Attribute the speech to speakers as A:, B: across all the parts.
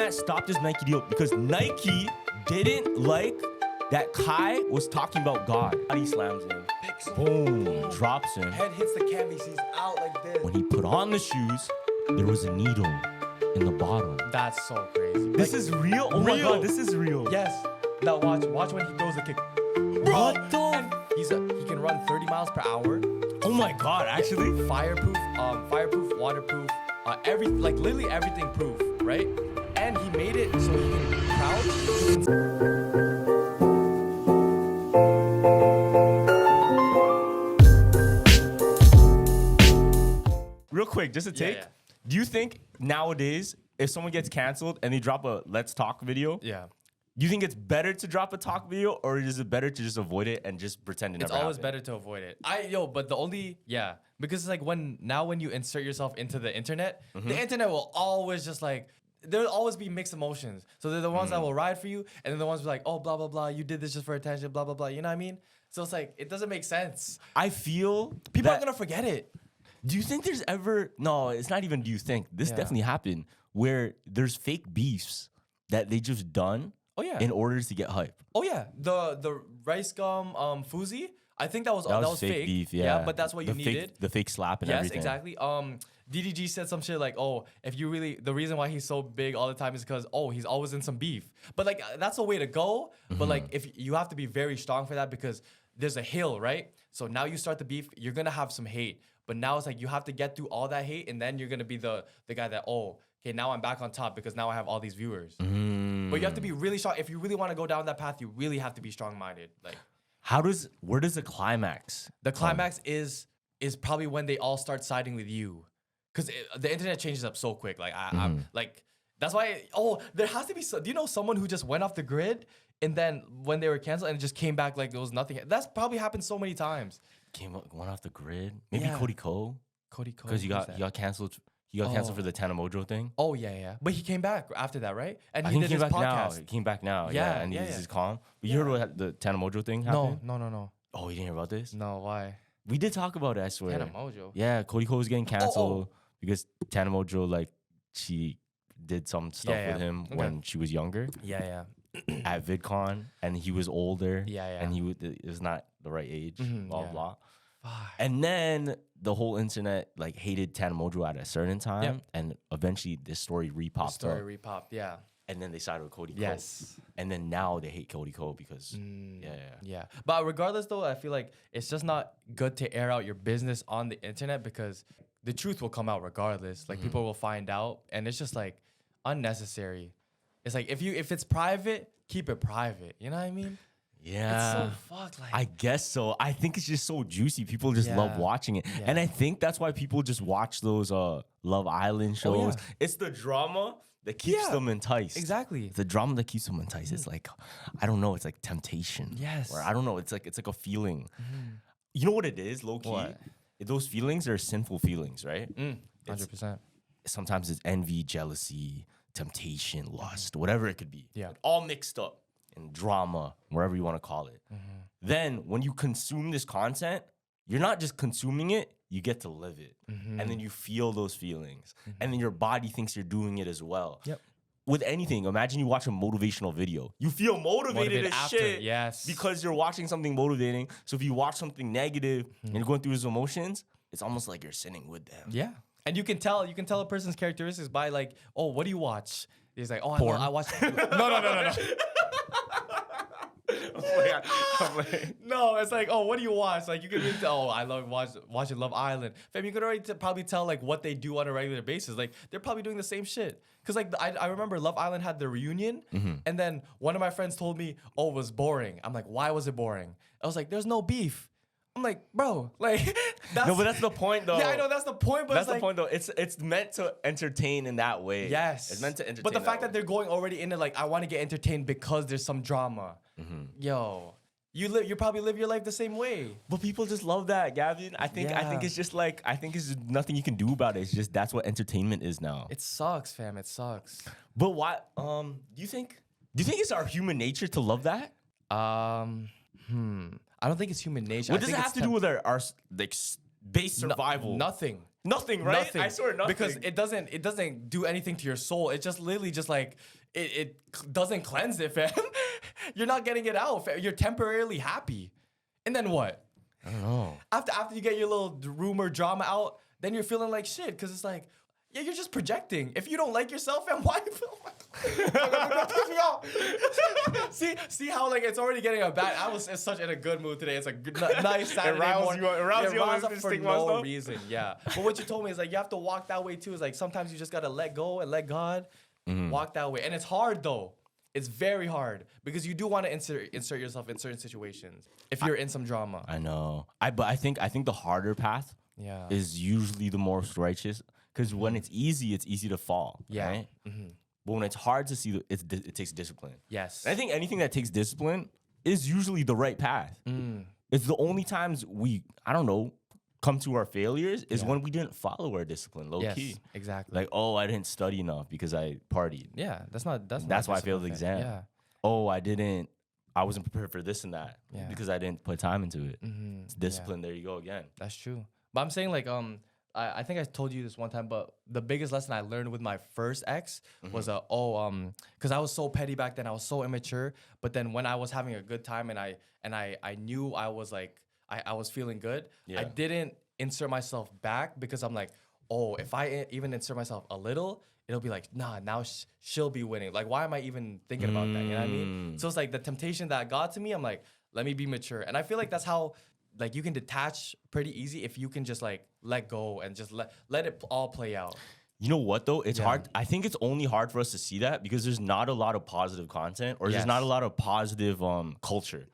A: Cenat stopped his Nike deal because Nike didn't like that Kai was talking about God. He slams in. Boom. Drops him.
B: Head hits the canvas. He's out like this.
A: When he put on the shoes, there was a needle in the bottom.
B: That's so crazy.
A: This is real? Oh my God, this is real.
B: Yes. Now watch when he throws the kick.
A: What the?
B: And he can run 30 miles per hour.
A: Oh my God, actually?
B: Fireproof, waterproof, literally everything proof, right? And he made it so he can crouch.
A: Real quick, just a take.
B: Yeah.
A: Do you think nowadays, if someone gets canceled and they drop a Let's Talk video,
B: Yeah.
A: do you think it's better to drop a talk video, or is it better to just avoid it and just pretend it never happened?
B: It's always better to avoid it. But because it's like when you insert yourself into the internet, the internet will always just like, there'll always be mixed emotions. So they're the ones that will ride for you, and then the ones who are like, oh, blah, blah, blah, you did this just for attention, blah, blah, blah. You know what I mean? So it's like, it doesn't make sense.
A: I feel
B: People
A: that,
B: are going to forget it.
A: Do you think there's ever, no, it's not even do you think, this definitely happened, where there's fake beefs that they just done in order to get hype.
B: Oh yeah, the rice gum Fuzi. I think that was fake
A: beef, yeah.
B: But that's what you needed.
A: The fake slap and everything.
B: Yes, exactly. DDG said some shit like, oh, the reason why he's so big all the time is because, oh, he's always in some beef. But like, that's a way to go. But like, if you have to be very strong for that, because there's a hill, right? So now you start the beef, you're gonna have some hate. But now it's like, you have to get through all that hate, and then you're gonna be the guy that, oh, okay, now I'm back on top because now I have all these viewers. But you have to be really strong. If you really want to go down that path, you really have to be strong-minded. Like,
A: where does the climax?
B: The climax is probably when they all start siding with you, because the internet changes up so quick. Like I'm like, that's why. Oh, there has to be. Do you know someone who just went off the grid, and then when they were canceled and it just came back like there was nothing? That's probably happened so many times.
A: Went off the grid. Maybe Cody Ko.
B: Because
A: he got canceled. He got canceled for the Tana Mojo thing.
B: Oh yeah. But he came back after that, right? And
A: I
B: he
A: think
B: did
A: he
B: his
A: came back
B: podcast.
A: now. He came back now. Yeah, and he's calm. But you heard what the Tana Mojo thing happened?
B: No.
A: Oh, you didn't hear about this?
B: No, why?
A: We did talk about it, I swear.
B: Tana Mojo.
A: Yeah, Cody Ko was getting canceled because Tana Mojo, like, she did some stuff with him when she was younger.
B: Yeah.
A: At VidCon, and he was older.
B: Yeah.
A: And it was not the right age. Blah blah.
B: Fuck.
A: And then the whole internet like hated Tana Mojo at a certain time, and eventually this story repopped up.
B: Yeah.
A: And then they sided with Cody Ko.
B: Yes.
A: And then now they hate Cody Ko because
B: Yeah. But regardless though, I feel like it's just not good to air out your business on the internet, because the truth will come out regardless. Like people will find out, and it's just like unnecessary. It's like if it's private, keep it private. You know what I mean?
A: Yeah.
B: It's so fucked. Like,
A: I guess so. I think it's just so juicy. People just love watching it.
B: Yeah.
A: And I think that's why people just watch those Love Island shows. It's the drama that keeps them enticed.
B: Exactly.
A: The drama that keeps them enticed. It's like, I don't know, it's like temptation.
B: Yes.
A: Or I don't know, it's like a feeling. You know what it is, low key?
B: What?
A: Those feelings are sinful feelings, right?
B: 100%.
A: Sometimes it's envy, jealousy, temptation, lust, whatever it could be.
B: Yeah.
A: Like, all mixed up in drama, wherever you want to call it. Then when you consume this content, you're not just consuming it, you get to live it. And then you feel those feelings. And then your body thinks you're doing it as well.
B: Yep.
A: With anything, imagine you watch a motivational video. You feel motivated as
B: after,
A: shit.
B: yes.
A: Because you're watching something motivating. So if you watch something negative and you're going through those emotions, it's almost like you're sinning with them.
B: Yeah. And you can tell a person's characteristics by like, oh, what do you watch? He's like, oh, I watch. No. No, it's like, oh, what do you watch? Like, you can really tell, oh, I love watching Love Island. Fam, you could already probably tell like what they do on a regular basis. Like, they're probably doing the same shit. Cause like I remember Love Island had the reunion, and then one of my friends told me, oh, it was boring. I'm like, why was it boring? I was like, there's no beef. I'm like, bro, like that's
A: No, but that's the point though.
B: Yeah, I know that's the point, but
A: that's
B: it's
A: the point though. It's meant to entertain in that way.
B: Yes.
A: It's meant to entertain.
B: But the fact that they're going already into like, I want to get entertained because there's some drama. Yo, you probably live your life the same way.
A: But people just love that, Gavin. I think it's just like, I think it's just nothing you can do about it. It's just that's what entertainment is now.
B: It sucks, fam. It sucks.
A: But why? Do you think it's our human nature to love that?
B: I don't think it's human nature.
A: What does it have to do with our like base survival?
B: Nothing.
A: Nothing, right?
B: Nothing.
A: I swear nothing.
B: Because it doesn't do anything to your soul. It just literally just like it doesn't cleanse it, fam. You're not getting it out, fam. You're temporarily happy. And then what?
A: I don't know.
B: After you get your little rumor drama out, then you're feeling like shit because it's like, yeah, you're just projecting. If you don't like yourself, fam, why? see how like it's already getting a bad. I was in a good mood today. It's a good, nice Saturday morning.
A: It riles
B: up for no reason. Yeah. But what you told me is like you have to walk that way too. It's like sometimes you just gotta let go and let God walk that way, and it's hard though. It's very hard because you do want to insert yourself in certain situations if you're in some drama.
A: I know. But I think the harder path is usually the most righteous because when it's easy to fall.
B: Yeah.
A: Right? But when it's hard to see, it takes discipline.
B: Yes.
A: And I think anything that takes discipline is usually the right path. It's the only times I don't know, come to our failures is when we didn't follow our discipline, low key.
B: Exactly.
A: Like, oh, I didn't study enough because I partied.
B: Yeah, that's why
A: I failed the exam.
B: Yeah.
A: Oh, I wasn't prepared for this and that because I didn't put time into it. It's discipline. There you go again.
B: That's true. But I'm saying like I think I told you this one time, but the biggest lesson I learned with my first ex was because I was so petty back then. I was so immature. But then when I was having a good time and I knew I was like I was feeling good, I didn't insert myself back because I'm like, oh, if I even insert myself a little, it'll be like, nah, now she'll be winning. Like, why am I even thinking about that? You know what I mean? So it's like the temptation that got to me, I'm like, let me be mature. And I feel like that's how like you can detach pretty easy if you can just like let go and just let it all play out.
A: You know what though? It's hard. I think it's only hard for us to see that because there's not a lot of positive content or there's not a lot of positive culture.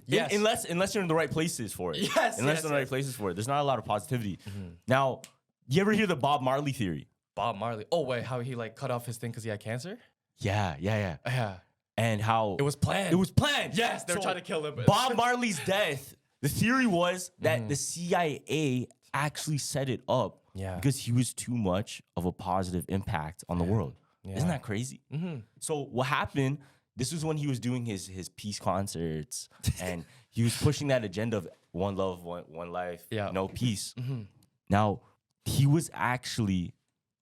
B: Yes.
A: Unless you're in the right places for it.
B: Yes.
A: Unless you're in the right places for it. There's not a lot of positivity. Now, you ever hear the Bob Marley theory?
B: Bob Marley. Oh wait, how he like cut off his thing because he had cancer?
A: Yeah.
B: Yeah.
A: And how
B: it was planned.
A: It was planned.
B: Yes, they were trying to kill him.
A: Bob Marley's death. The theory was that the CIA actually set it up because he was too much of a positive impact on the world. Isn't that crazy? So what happened, this was when he was doing his peace concerts and he was pushing that agenda of one love, one life, no peace. Now, he was actually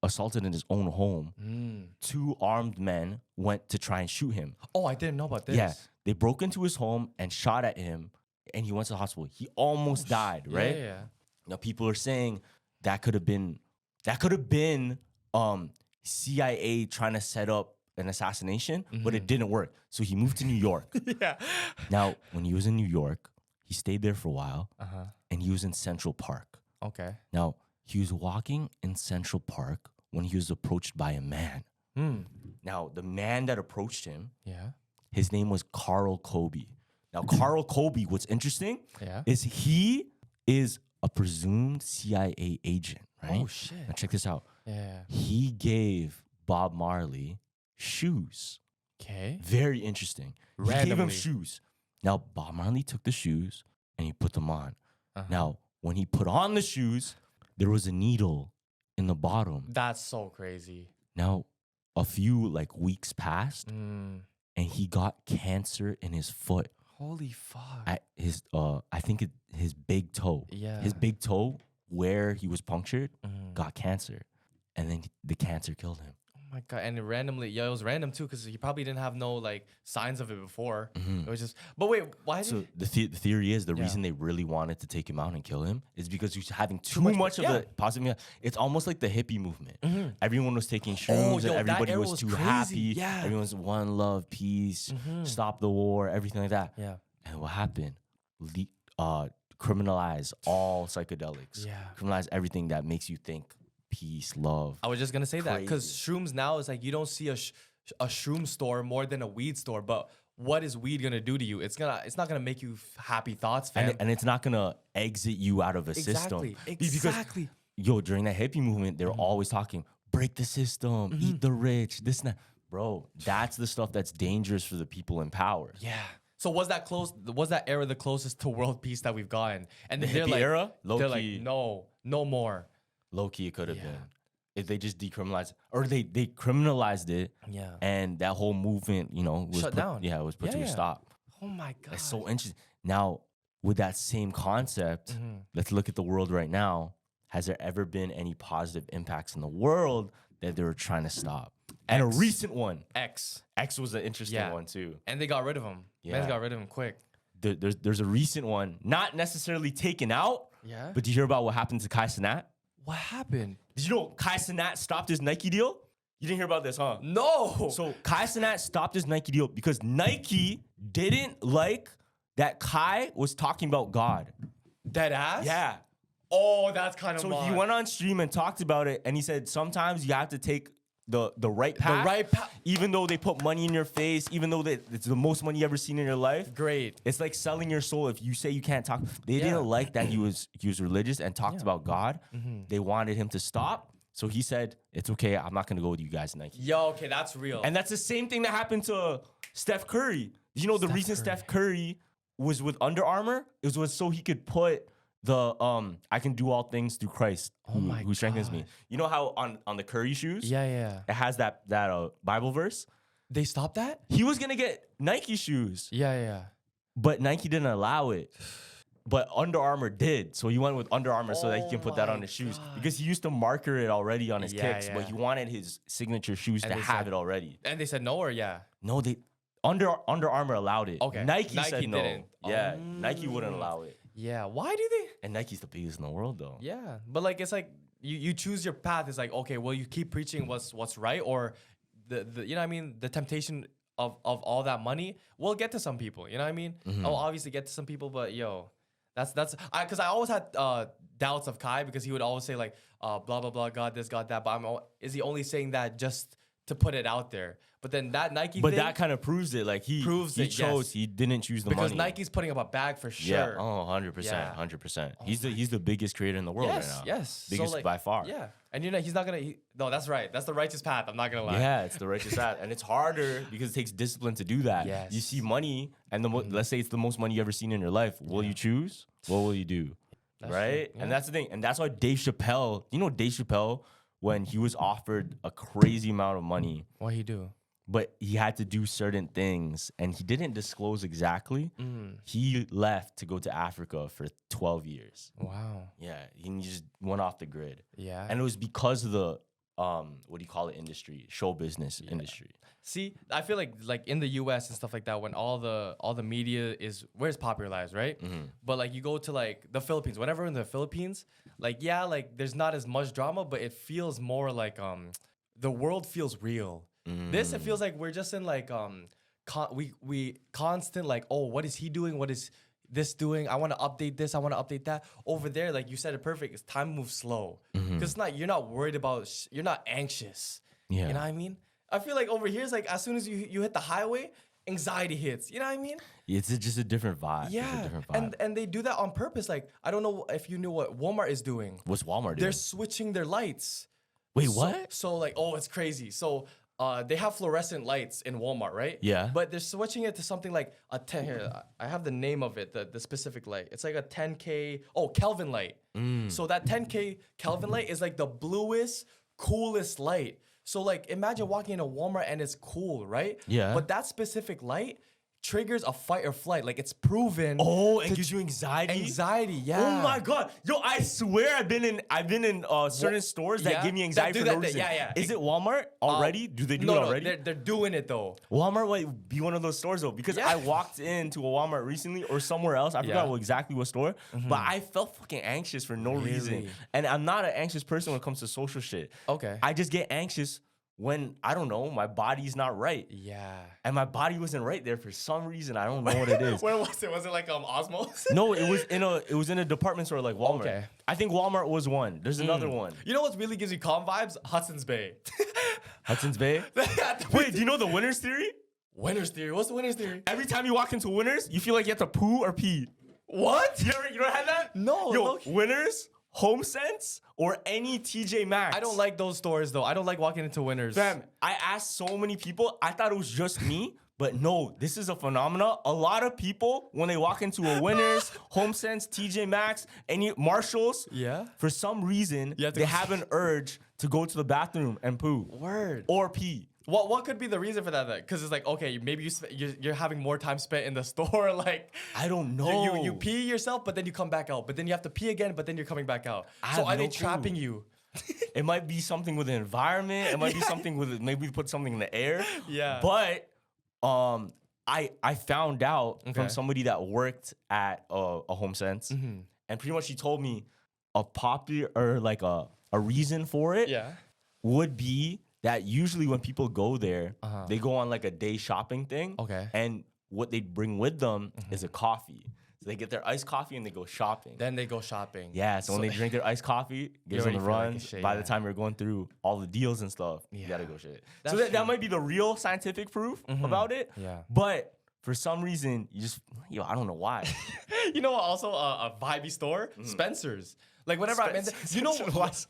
A: assaulted in his own home. 2 armed men went to try and shoot him.
B: Oh, I didn't know about this.
A: Yeah, they broke into his home and shot at him. And he went to the hospital. He almost died, right?
B: Yeah.
A: Now people are saying that could have been CIA trying to set up an assassination, but it didn't work. So he moved to New York. Now, when he was in New York, he stayed there for a while, and he was in Central Park.
B: Okay.
A: Now, he was walking in Central Park when he was approached by a man. Now, the man that approached him, his name was Carl Kobe. Now, Carl Kobe, what's interesting is he is a presumed CIA agent, right?
B: Oh, shit.
A: Now, check this out.
B: Yeah.
A: He gave Bob Marley shoes.
B: Okay.
A: Very interesting. He gave him shoes. Now, Bob Marley took the shoes and he put them on. Now, when he put on the shoes, there was a needle in the bottom.
B: That's so crazy.
A: Now, a few weeks passed and he got cancer in his foot.
B: Holy fuck.
A: I think his big toe.
B: Yeah.
A: His big toe, where he was punctured, got cancer. And then the cancer killed him.
B: Oh my God. And it was random too, because he probably didn't have no signs of it before. It was just, but wait, why did
A: the theory is the reason they really wanted to take him out and kill him is because he was having too much of the positive. It's almost like the hippie movement. Everyone was taking shrooms and everybody was too happy.
B: Yeah.
A: Everyone's one love, peace, stop the war, everything like that.
B: Yeah.
A: And what happened? Criminalize all psychedelics.
B: Yeah.
A: Criminalize everything that makes you think peace, love.
B: I was just gonna say that because shrooms now is you don't see a shroom store more than a weed store. But what is weed gonna do to you? It's not gonna make you happy thoughts, fam.
A: And it's not gonna exit you out of a system.
B: Exactly.
A: Because, during that hippie movement, they were always talking, break the system, eat the rich, this and that. Bro, that's the stuff that's dangerous for the people in power.
B: Yeah. So was that era the closest to world peace that we've gotten? And
A: the
B: they're
A: hippie era?
B: They're like, no more.
A: Low key, it could have been. If they just decriminalized, or they criminalized it, and that whole movement, was
B: shut down.
A: Yeah, it was put to a stop.
B: Oh my God.
A: That's so interesting. Now, with that same concept, let's look at the world right now. has there ever been any positive impacts in the world that they were trying to stop? And a recent one.
B: X
A: was an interesting one too.
B: And they got rid of him.
A: Yeah.
B: Men's got rid of him quick.
A: There's a recent one, not necessarily taken out.
B: Yeah.
A: But did you hear about what happened to Cenat?
B: What happened?
A: Did you know Cenat stopped his Nike deal? You didn't hear about this, huh?
B: No.
A: So Cenat stopped his Nike deal because Nike didn't like that Kai was talking about God.
B: Dead ass?
A: Yeah.
B: Oh, that's kind of
A: So he went on stream and talked about it, and he said sometimes you have to take the right path.
B: The right path.
A: Even though they put money in your face, even though it's the most money you ever seen in your life.
B: Great.
A: It's like selling your soul. If you say you can't talk, they didn't like that he was religious and talked about God. They wanted him to stop. So he said, it's okay, I'm not gonna go with you guys, Nike.
B: Yo, okay, that's real.
A: And that's the same thing that happened to Steph Curry. You know, the reason Steph Curry was with Under Armour, it was so he could put the I can do all things through Christ who strengthens me. You know how on the Curry shoes,
B: yeah,
A: it has that Bible verse?
B: They stopped that?
A: He was gonna get Nike shoes,
B: Yeah.
A: but Nike didn't allow it. But Under Armour did. So he went with Under Armour so that he can put that on his shoes. Because he used to marker it already on his kicks, but he wanted his signature shoes to have it already.
B: And they said no or yeah?
A: No, Under Armour allowed it.
B: Okay.
A: Nike said no.
B: didn't.
A: Yeah, Nike wouldn't allow it.
B: Yeah. Why do they?
A: And Nike's the biggest in the world, though.
B: Yeah. But like it's like you choose your path. It's like, okay, well you keep preaching what's right, or the you know what I mean, the temptation of all that money will get to some people. You know what I mean? I'll obviously get to some people, but yo. That's because I always had doubts of Kai because he would always say like blah blah blah, God this, God that. But is he only saying that just to put it out there? But then that Nike
A: But
B: thing,
A: that kind of proves it. Like he chose,
B: yes.
A: he didn't choose the
B: because
A: money.
B: Nike's putting up a bag for sure.
A: Yeah, 100%, 100%. He's the biggest creator in the world right now.
B: Yes,
A: Biggest
B: so like,
A: by far.
B: Yeah, and he's not gonna. No, that's right. That's the righteous path. I'm not gonna lie.
A: Yeah, it's the righteous path, and it's harder because it takes discipline to do that.
B: Yes.
A: You see money, and let's say it's the most money you ever seen in your life. Will you choose? What will you do? Right?
B: Yeah.
A: And that's the thing. And that's why Dave Chappelle, Dave Chappelle, when he was offered a crazy amount of money,
B: What he do?
A: but he had to do certain things and he didn't disclose exactly, he left to go to Africa for 12 years.
B: Wow.
A: Yeah, he just went off the grid.
B: Yeah.
A: And it was because of the what do you call it, industry, show business industry.
B: See, I feel like in the US and stuff like that, when all the media is where it's popularized, right? But like you go to like the Philippines, whenever in the Philippines, like like there's not as much drama, but it feels more like the world feels real. This it feels like we're just in like we constant like, oh, what is he doing? What is this doing? I want to update this. I want to update that. Over there, like you said it perfect. It's time moves slow because you're not worried about. You're not anxious.
A: Yeah.
B: You know what I mean? I feel like over here it's like as soon as you hit the highway, anxiety hits. You know what I mean?
A: It's just a different vibe.
B: Yeah.
A: It's a different vibe.
B: And they do that on purpose. Like I don't know if you knew what Walmart is doing.
A: What's Walmart doing?
B: They're switching their lights.
A: Wait, what?
B: So like, oh, it's crazy. So they have fluorescent lights in Walmart, right?
A: Yeah.
B: But they're switching it to something like a 10. Here, I have the name of it, the specific light. It's like a 10K. Oh, Kelvin light. So that 10K Kelvin light is like the bluest, coolest light. So like, imagine walking into Walmart and it's cool, right?
A: Yeah.
B: But that specific light triggers a fight or flight. Like it's proven.
A: Oh, and gives you anxiety.
B: Anxiety, yeah.
A: Oh my god, yo! I swear I've been in certain stores that give me anxiety for no reason.
B: Yeah.
A: Is it Walmart already? Do they do it already?
B: No, they're doing it though.
A: Walmart might be one of those stores though, because I walked into a Walmart recently or somewhere else. I forgot exactly what store, but I felt fucking anxious for no reason. And I'm not an anxious person when it comes to social shit.
B: Okay.
A: I just get anxious when, I don't know, my body's not right.
B: Yeah.
A: And my body wasn't right there for some reason. I don't know what it is.
B: Where was it? Was it like Osmos?
A: No, it was in a department store like Walmart.
B: Okay.
A: I think Walmart was one. There's another one.
B: You know what really gives you calm vibes? Hudson's Bay.
A: Hudson's Bay? Wait, do you know the winner's theory?
B: Winner's theory. What's the winner's theory?
A: Every time you walk into Winners, you feel like you have to poo or pee.
B: What?
A: You ever had that?
B: No.
A: Yo, Winners, HomeSense, or any TJ Maxx.
B: I don't like those stores though. I don't like walking into Winners.
A: Fam, I asked so many people. I thought it was just me. But no, this is a phenomenon. A lot of people, when they walk into a Winners, HomeSense, TJ Maxx, any Marshalls, for some reason, they have an urge to go to the bathroom and poo.
B: Word.
A: Or pee.
B: What could be the reason for that? Because it's like, okay, maybe you're having more time spent in the store. Like,
A: I don't know.
B: You pee yourself, but then you come back out. But then you have to pee again, but then you're coming back out. So are they trapping you?
A: It might be something with the environment. It might be something with maybe put something in the air.
B: Yeah.
A: But I found out from somebody that worked at a Home Sense, and pretty much she told me a popular or like a reason for it would be that usually when people go there, they go on like a day shopping thing.
B: Okay.
A: And what they bring with them is a coffee. So they get their iced coffee and they go shopping.
B: Then they go shopping.
A: Yeah, so when they drink their iced coffee, gives them the run.
B: Like
A: by the time you're going through all the deals and stuff, you gotta go shit.
B: That's
A: So that might be the real scientific proof about it.
B: Yeah.
A: But for some reason, you just, I don't know why.
B: You know what? Also, a vibey store, Spencer's. Like whenever I'm in there,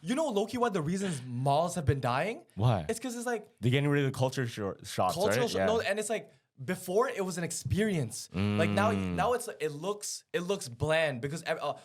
B: you know, low-key, what the reasons malls have been dying?
A: Why?
B: It's because it's like
A: They're getting rid of the culture shops, right?
B: No, and it's like before it was an experience. Like now it looks bland because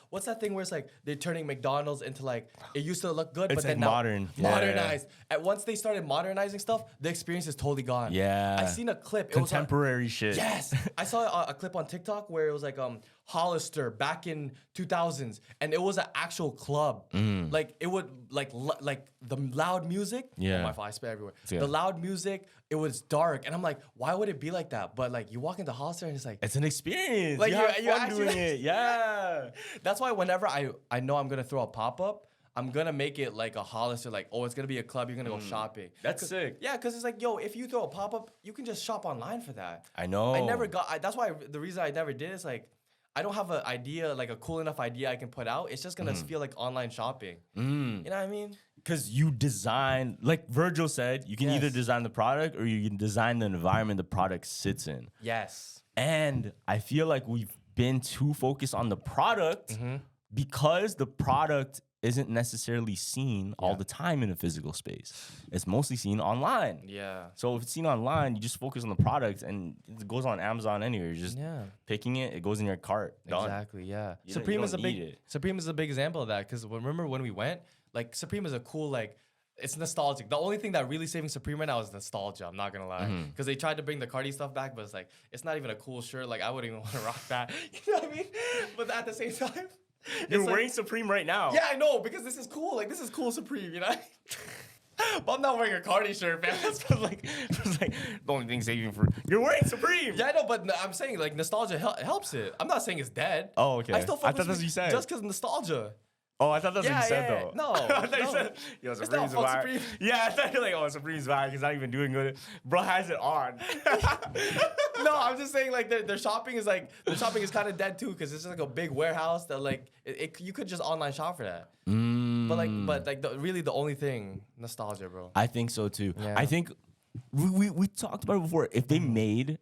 B: what's that thing where it's like they're turning McDonald's into like it used to look good,
A: It's
B: but then
A: like
B: now modernized. And once they started modernizing stuff, the experience is totally gone.
A: Yeah.
B: I seen a clip.
A: Contemporary shit.
B: Yes, I saw a clip on TikTok where it was like Hollister back in 2000s, and it was an actual club. Like it would like the loud music.
A: Yeah.
B: Oh my God, I spit everywhere.
A: Yeah.
B: The loud music. It was dark, and I'm like, why would it be like that? But like you walk into Hollister, and it's like
A: It's an experience.
B: Like,
A: you have
B: you
A: fun
B: actually-
A: doing it. Yeah.
B: that's why whenever I know I'm gonna throw a pop up, I'm gonna make it like a Hollister. Like, oh, it's gonna be a club. You're gonna go shopping.
A: That's sick.
B: Yeah, because it's like, yo, if you throw a pop up, you can just shop online for that.
A: I know.
B: I never got. That's why the reason I never did is like, I don't have an idea, like a cool enough idea I can put out. It's just gonna feel like online shopping. You know what I mean?
A: Because you design, like Virgil said, you can either
B: Yes.
A: design the product or you can design the environment the product sits in.
B: Yes.
A: And I feel like we've been too focused on the product because the product isn't necessarily seen all the time in a physical space. It's mostly seen online.
B: Yeah.
A: So if it's seen online, you just focus on the product and it goes on Amazon anyway. You're just picking it, it goes in your cart. Done.
B: Exactly. Yeah.
A: You
B: Supreme
A: don't
B: is a
A: need
B: big
A: it.
B: Supreme is a big example of that because remember when we went, like Supreme is a cool like. It's nostalgic. The only thing that really saving Supreme right now is nostalgia. I'm not gonna lie, because they tried to bring the Cardi stuff back, but it's like it's not even a cool shirt. Like I wouldn't even want to rock that. You know what I mean? But at the same time,
A: You're
B: like,
A: wearing Supreme right now.
B: yeah, I know because this is cool. Like this is cool Supreme, you know. But I'm not wearing a Cardi shirt, man.
A: It's like the only thing saving for you're wearing Supreme.
B: Yeah, I know, but I'm saying like nostalgia helps it. I'm not saying it's dead.
A: Oh, okay.
B: I still fuck
A: I thought
B: with
A: that's what you said.
B: just because nostalgia.
A: Oh, I thought that's what you said though.
B: No,
A: I thought you
B: no.
A: said, yo,
B: It's
A: Supreme's
B: not fuck
A: back.
B: Supreme.
A: Yeah, I thought you're like, oh, Supreme's back. He's not even doing good. Bro has it on.
B: No, I'm just saying like their shopping is like the shopping is kind of dead too because it's just like a big warehouse that like you could just online shop for that. But like really the only thing nostalgia, bro.
A: I think so too.
B: Yeah.
A: I think we talked about it before. If they made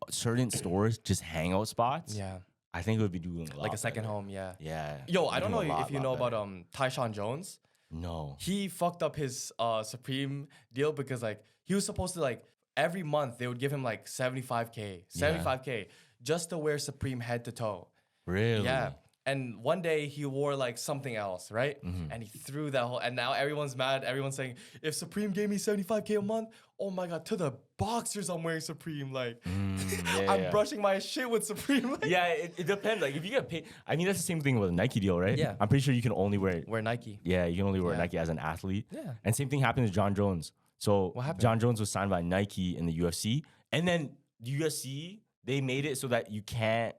A: certain stores just hangout spots,
B: Yeah,
A: I think it would be doing a lot
B: like a second
A: better.
B: home. Yeah.
A: Yeah.
B: Yo, I don't know
A: Doing a
B: if you
A: lot
B: know about
A: better.
B: Tyshawn Jones.
A: No.
B: He fucked up his Supreme deal because like he was supposed to like every month they would give him like 75K just to wear Supreme head to toe.
A: Really?
B: Yeah. And one day he wore like something else, right? And he threw that whole, and now everyone's mad. Everyone's saying, if Supreme gave me 75K a month, oh my God, to the boxers I'm wearing Supreme. Like, I'm brushing my shit with Supreme. Like,
A: Yeah, it depends. Like if you get paid, I mean that's the same thing with a Nike deal, right?
B: Yeah.
A: I'm pretty sure you can only wear it.
B: wear Nike.
A: Yeah, you can only wear
B: Yeah.
A: Nike as an athlete.
B: Yeah.
A: And same thing happened to John Jones. So
B: What happened?
A: John Jones was signed by Nike in the UFC, and then the UFC they made it so that you can't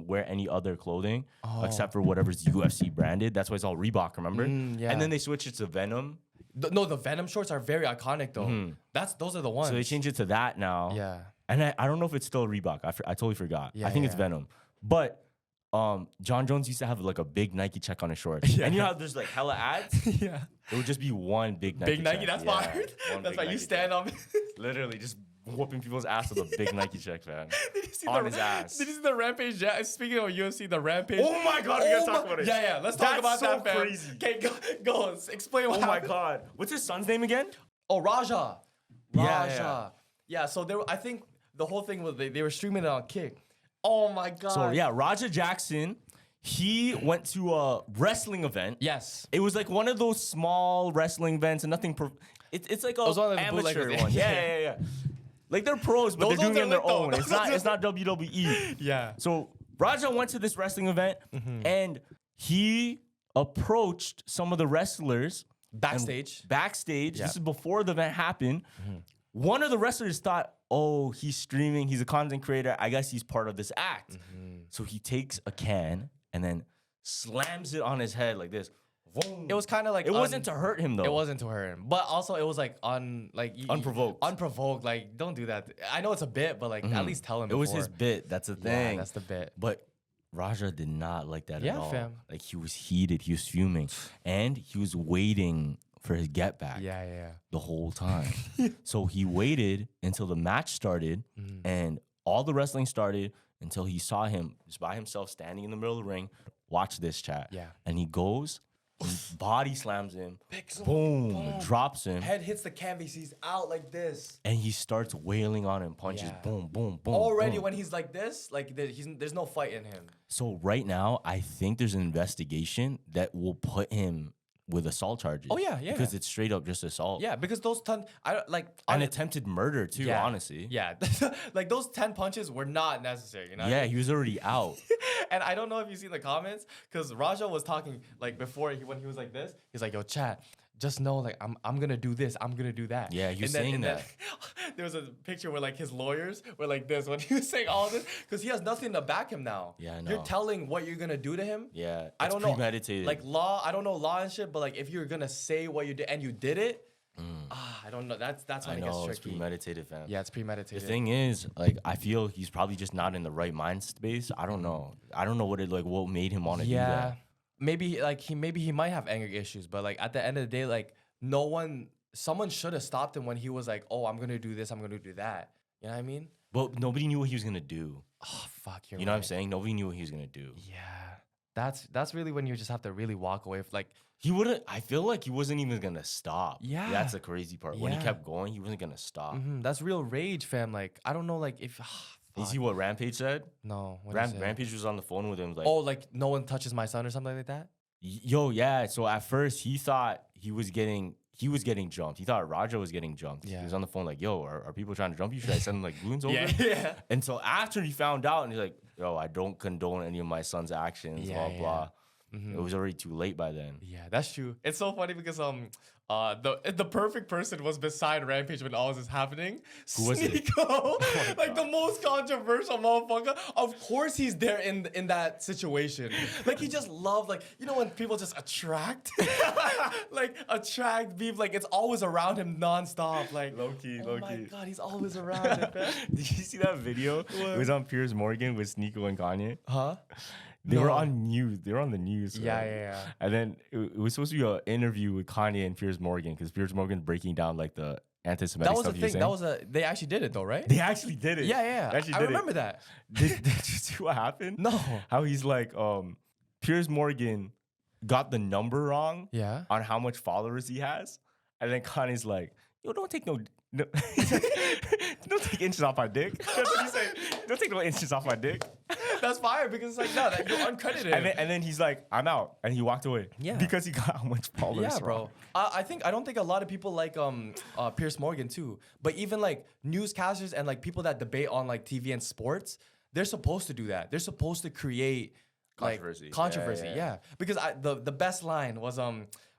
A: wear any other clothing except for whatever's UFC branded. That's why it's all Reebok, remember?
B: yeah.
A: And then they switched it to Venom.
B: No, the Venom shorts are very iconic though. Those are the ones.
A: So they changed it to that now.
B: Yeah.
A: And I don't know if it's still Reebok. I totally forgot.
B: Yeah,
A: I think it's
B: yeah.
A: Venom. But John Jones used to have like a big Nike check on his shorts. And you know how there's like hella ads?
B: Yeah.
A: It would just be one big Nike
B: Big Nike,
A: check.
B: that's
A: Yeah,
B: fire.
A: one
B: That's
A: big
B: why you
A: Nike
B: stand
A: check.
B: on.
A: Literally just whooping people's ass with a big Nike check, man.
B: Did you see
A: On his ass.
B: Did you see the Rampage Jackson? Speaking of UFC, the Rampage.
A: Oh my God, we gotta talk about it.
B: Yeah, let's talk
A: That's
B: about
A: so
B: that, fam.
A: crazy.
B: Okay, go. Explain what
A: Oh my
B: happened.
A: God. What's his son's name again?
B: Oh, Raja.
A: Yeah.
B: Yeah, so I think the whole thing was they were streaming it on Kick. Oh my God.
A: So yeah, Raja Jackson, he went to a wrestling event.
B: Yes.
A: It was like one of those small wrestling events and nothing. It's like a
B: was one of the
A: amateur
B: bootleggers.
A: one. Yeah. Like they're pros, but
B: Those
A: they're doing it on
B: ones
A: their
B: are lit,
A: own.
B: though.
A: It's not WWE.
B: Yeah.
A: So Raja went to this wrestling event and he approached some of the wrestlers
B: Backstage.
A: Backstage.
B: Yeah.
A: This is before the event happened. One of the wrestlers thought, oh, he's streaming. He's a content creator. I guess he's part of this act. So he takes a can and then slams it on his head like this. Boom.
B: It was kind of like
A: It wasn't to hurt him though.
B: It wasn't to hurt him, but also it was like
A: Unprovoked.
B: Unprovoked. Like, don't do that. I know it's a bit, but like at least tell him.
A: It was
B: before.
A: his bit. That's the
B: Yeah,
A: thing.
B: that's the bit.
A: But Raja did not like that at
B: Yeah,
A: all.
B: fam.
A: Like he was heated. He was fuming, and he was waiting for his get back.
B: Yeah.
A: The whole time. So he waited until the match started and all the wrestling started until he saw him just by himself standing in the middle of the ring. Watch this, chat.
B: Yeah.
A: And he goes, he body slams him, boom, drops him,
B: Head hits the canvas. He's out like this.
A: and he starts wailing on him, punches,
B: Yeah.
A: boom, boom, boom.
B: Already
A: boom.
B: when he's like this, like there's no fight in him.
A: So right now, I think there's an investigation that will put him with assault charges.
B: Oh, yeah.
A: Because it's straight up just assault.
B: Yeah, because those I don't like
A: And attempted murder too, honestly.
B: Yeah, like those 10 punches were not necessary, you know?
A: Yeah, he was already out.
B: And I don't know if you see the comments, because Raja was talking like before when he was like this. He's like, "Yo, chat, just know like I'm gonna do this, I'm gonna do that."
A: Yeah, he was
B: And
A: saying that.
B: There was a picture where like his lawyers were like this when he was saying all this, because he has nothing to back him now.
A: Yeah, I know.
B: You're telling what you're gonna do to him.
A: Yeah,
B: I
A: it's
B: don't know.
A: premeditated.
B: Like law, I don't know law and shit, but like if you're gonna say what you did and you did it, I don't know. That's
A: I
B: when it gets
A: know, it's
B: tricky.
A: premeditated, fam.
B: Yeah, it's
A: The
B: premeditated.
A: thing is, like, I feel he's probably just not in the right mind space. I don't know. I don't know what made him want to do
B: Yeah,
A: that.
B: maybe like he might have anger issues, but like at the end of the day, like someone should have stopped him when he was like, "Oh, I'm gonna do this, I'm gonna do that." You know what I mean?
A: But nobody knew what he was gonna do.
B: Oh fuck, you're
A: You know what I'm
B: right.
A: saying? Nobody knew what he was gonna do.
B: Yeah, that's really when you just have to really walk away. Like,
A: He wouldn't. I feel like he wasn't even gonna stop.
B: Yeah.
A: That's the crazy part. When he
B: Yeah.
A: kept going, he wasn't gonna stop.
B: that's real rage, fam. Like, I don't know, like if
A: You
B: fuck.
A: see what Rampage said?
B: No, what is it?
A: Rampage was on the phone with him, like,
B: Oh, like no one touches my son or something like that.
A: yo, yeah. So at first he thought he was getting jumped. He thought Raja was getting jumped.
B: Yeah.
A: He was on the phone like, yo, are people trying to jump you? Should I send like goons over?
B: Yeah.
A: And so after he found out, and he's like, yo, I don't condone any of my son's actions,
B: Yeah,
A: blah, blah. It was already too late by then.
B: Yeah, that's true. It's so funny because the perfect person was beside Rampage when all this is happening.
A: Who was it? Oh
B: Sneeko, like the most controversial motherfucker. Of course he's there in that situation. Like he just loved, like, you know when people just attract beef, like it's always around him nonstop. Like
A: Low-key,
B: oh my
A: low-key.
B: god, he's always around him, man.
A: Did you see that video? It was on Piers Morgan with Sneeko and Kanye.
B: Huh?
A: They were
B: No.
A: on news. They were on the news.
B: Yeah,
A: right?
B: yeah.
A: And then it was supposed to be an interview with Kanye and Piers Morgan because Piers Morgan breaking down like the anti-Semitic
B: That was
A: stuff
B: the
A: he was
B: thing.
A: saying.
B: They actually did it though, right?
A: They actually did it.
B: Yeah,
A: They
B: yeah.
A: actually
B: I
A: did it.
B: remember that.
A: Did you see what happened?
B: No.
A: How he's like, Piers Morgan got the number wrong
B: Yeah.
A: on how much followers he has. And then Kanye's like, yo, don't take no don't take inches off my dick. That's what he said. Don't take no inches off my dick.
B: That's fire because it's like, no, that you're uncredited.
A: And then he's like, I'm out. And he walked away.
B: Yeah.
A: Because he got how much followers
B: yeah,
A: wrong.
B: bro. I don't think a lot of people like Piers Morgan too. But even like newscasters and like people that debate on like TV and sports, they're supposed to do that. They're supposed to create like
A: Controversy.
B: controversy.
A: Yeah,
B: Yeah,
A: yeah.
B: Because the best line was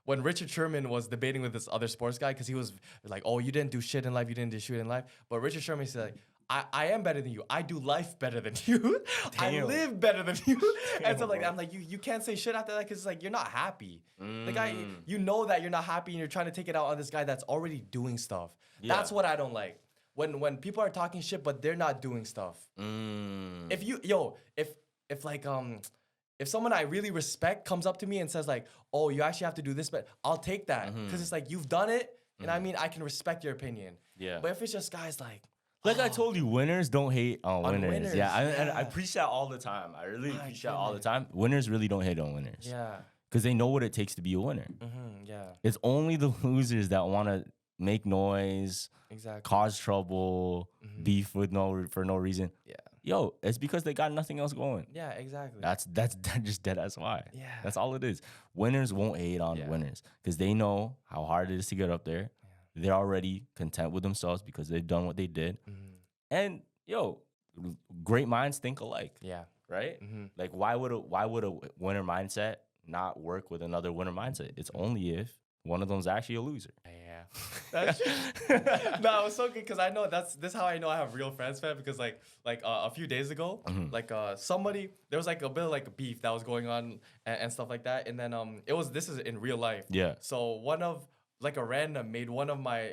B: when Richard Sherman was debating with this other sports guy, because he was like, "Oh, you didn't do shit in life. You didn't do shit in life." But Richard Sherman said, I am better than you. I do life better than you. I
A: Damn.
B: live better than you." And so
A: Damn,
B: like
A: bro.
B: I'm like, you can't say shit after that because it's like you're not happy. Like you know that you're not happy and you're trying to take it out on this guy that's already doing stuff.
A: Yeah.
B: That's what I don't like. When people are talking shit but they're not doing stuff. If you if someone I really respect comes up to me and says like, "Oh, you actually have to do this," but I'll take that because it's like you've done it, and I mean I can respect your opinion.
A: Yeah.
B: But if it's just guys like,
A: Like I told you, winners don't hate on winners.
B: winners,
A: Yeah, and I
B: yeah.
A: preach that all the time. I really
B: My
A: preach that all the
B: goodness.
A: time. Winners really don't hate on winners.
B: yeah,
A: Because they know what it takes to be a winner.
B: yeah,
A: It's only the losers that want to make noise,
B: exactly.
A: cause trouble, beef for no reason.
B: Yeah,
A: Yo, it's because they got nothing else going.
B: yeah, exactly.
A: That's just dead as why.
B: Yeah.
A: That's all it is. Winners won't hate on
B: Yeah.
A: winners because they know how hard it is to get up there. they're already content with themselves because they've done what they did. And great minds think alike.
B: Yeah.
A: Right? Like why would a winner mindset not work with another winner mindset? It's only if one of them's actually a loser.
B: Yeah. That's no, it was so good because I know this how I know I have real friends, fam. Because like a few days ago, like somebody there was like a bit of like beef that was going on and stuff like that, and then this is in real life.
A: Yeah.
B: So one of like a random made one of my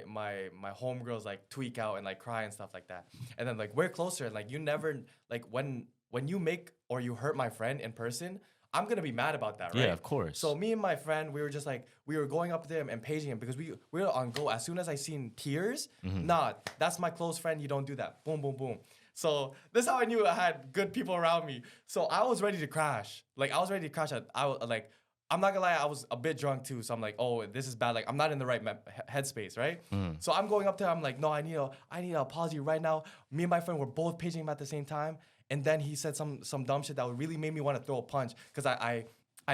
B: homegirls like tweak out and like cry and stuff like that, and then like we're closer and like you never like when you make or you hurt my friend in person, I'm gonna be mad about that, right?
A: Yeah, of course.
B: So me and my friend, we were just like, we were going up to him and paging him because we were on go. As soon as I seen tears, nah, that's my close friend. You don't do that. Boom, boom, boom. So this is how I knew I had good people around me. So I was ready to crash. Like I was ready to crash. I'm not gonna lie, I was a bit drunk too. So I'm like, oh, this is bad. Like I'm not in the right headspace, right? So I'm going up to him. I'm like, no, I need an apology right now. Me and my friend were both paging him at the same time. And then he said some dumb shit that really made me want to throw a punch because I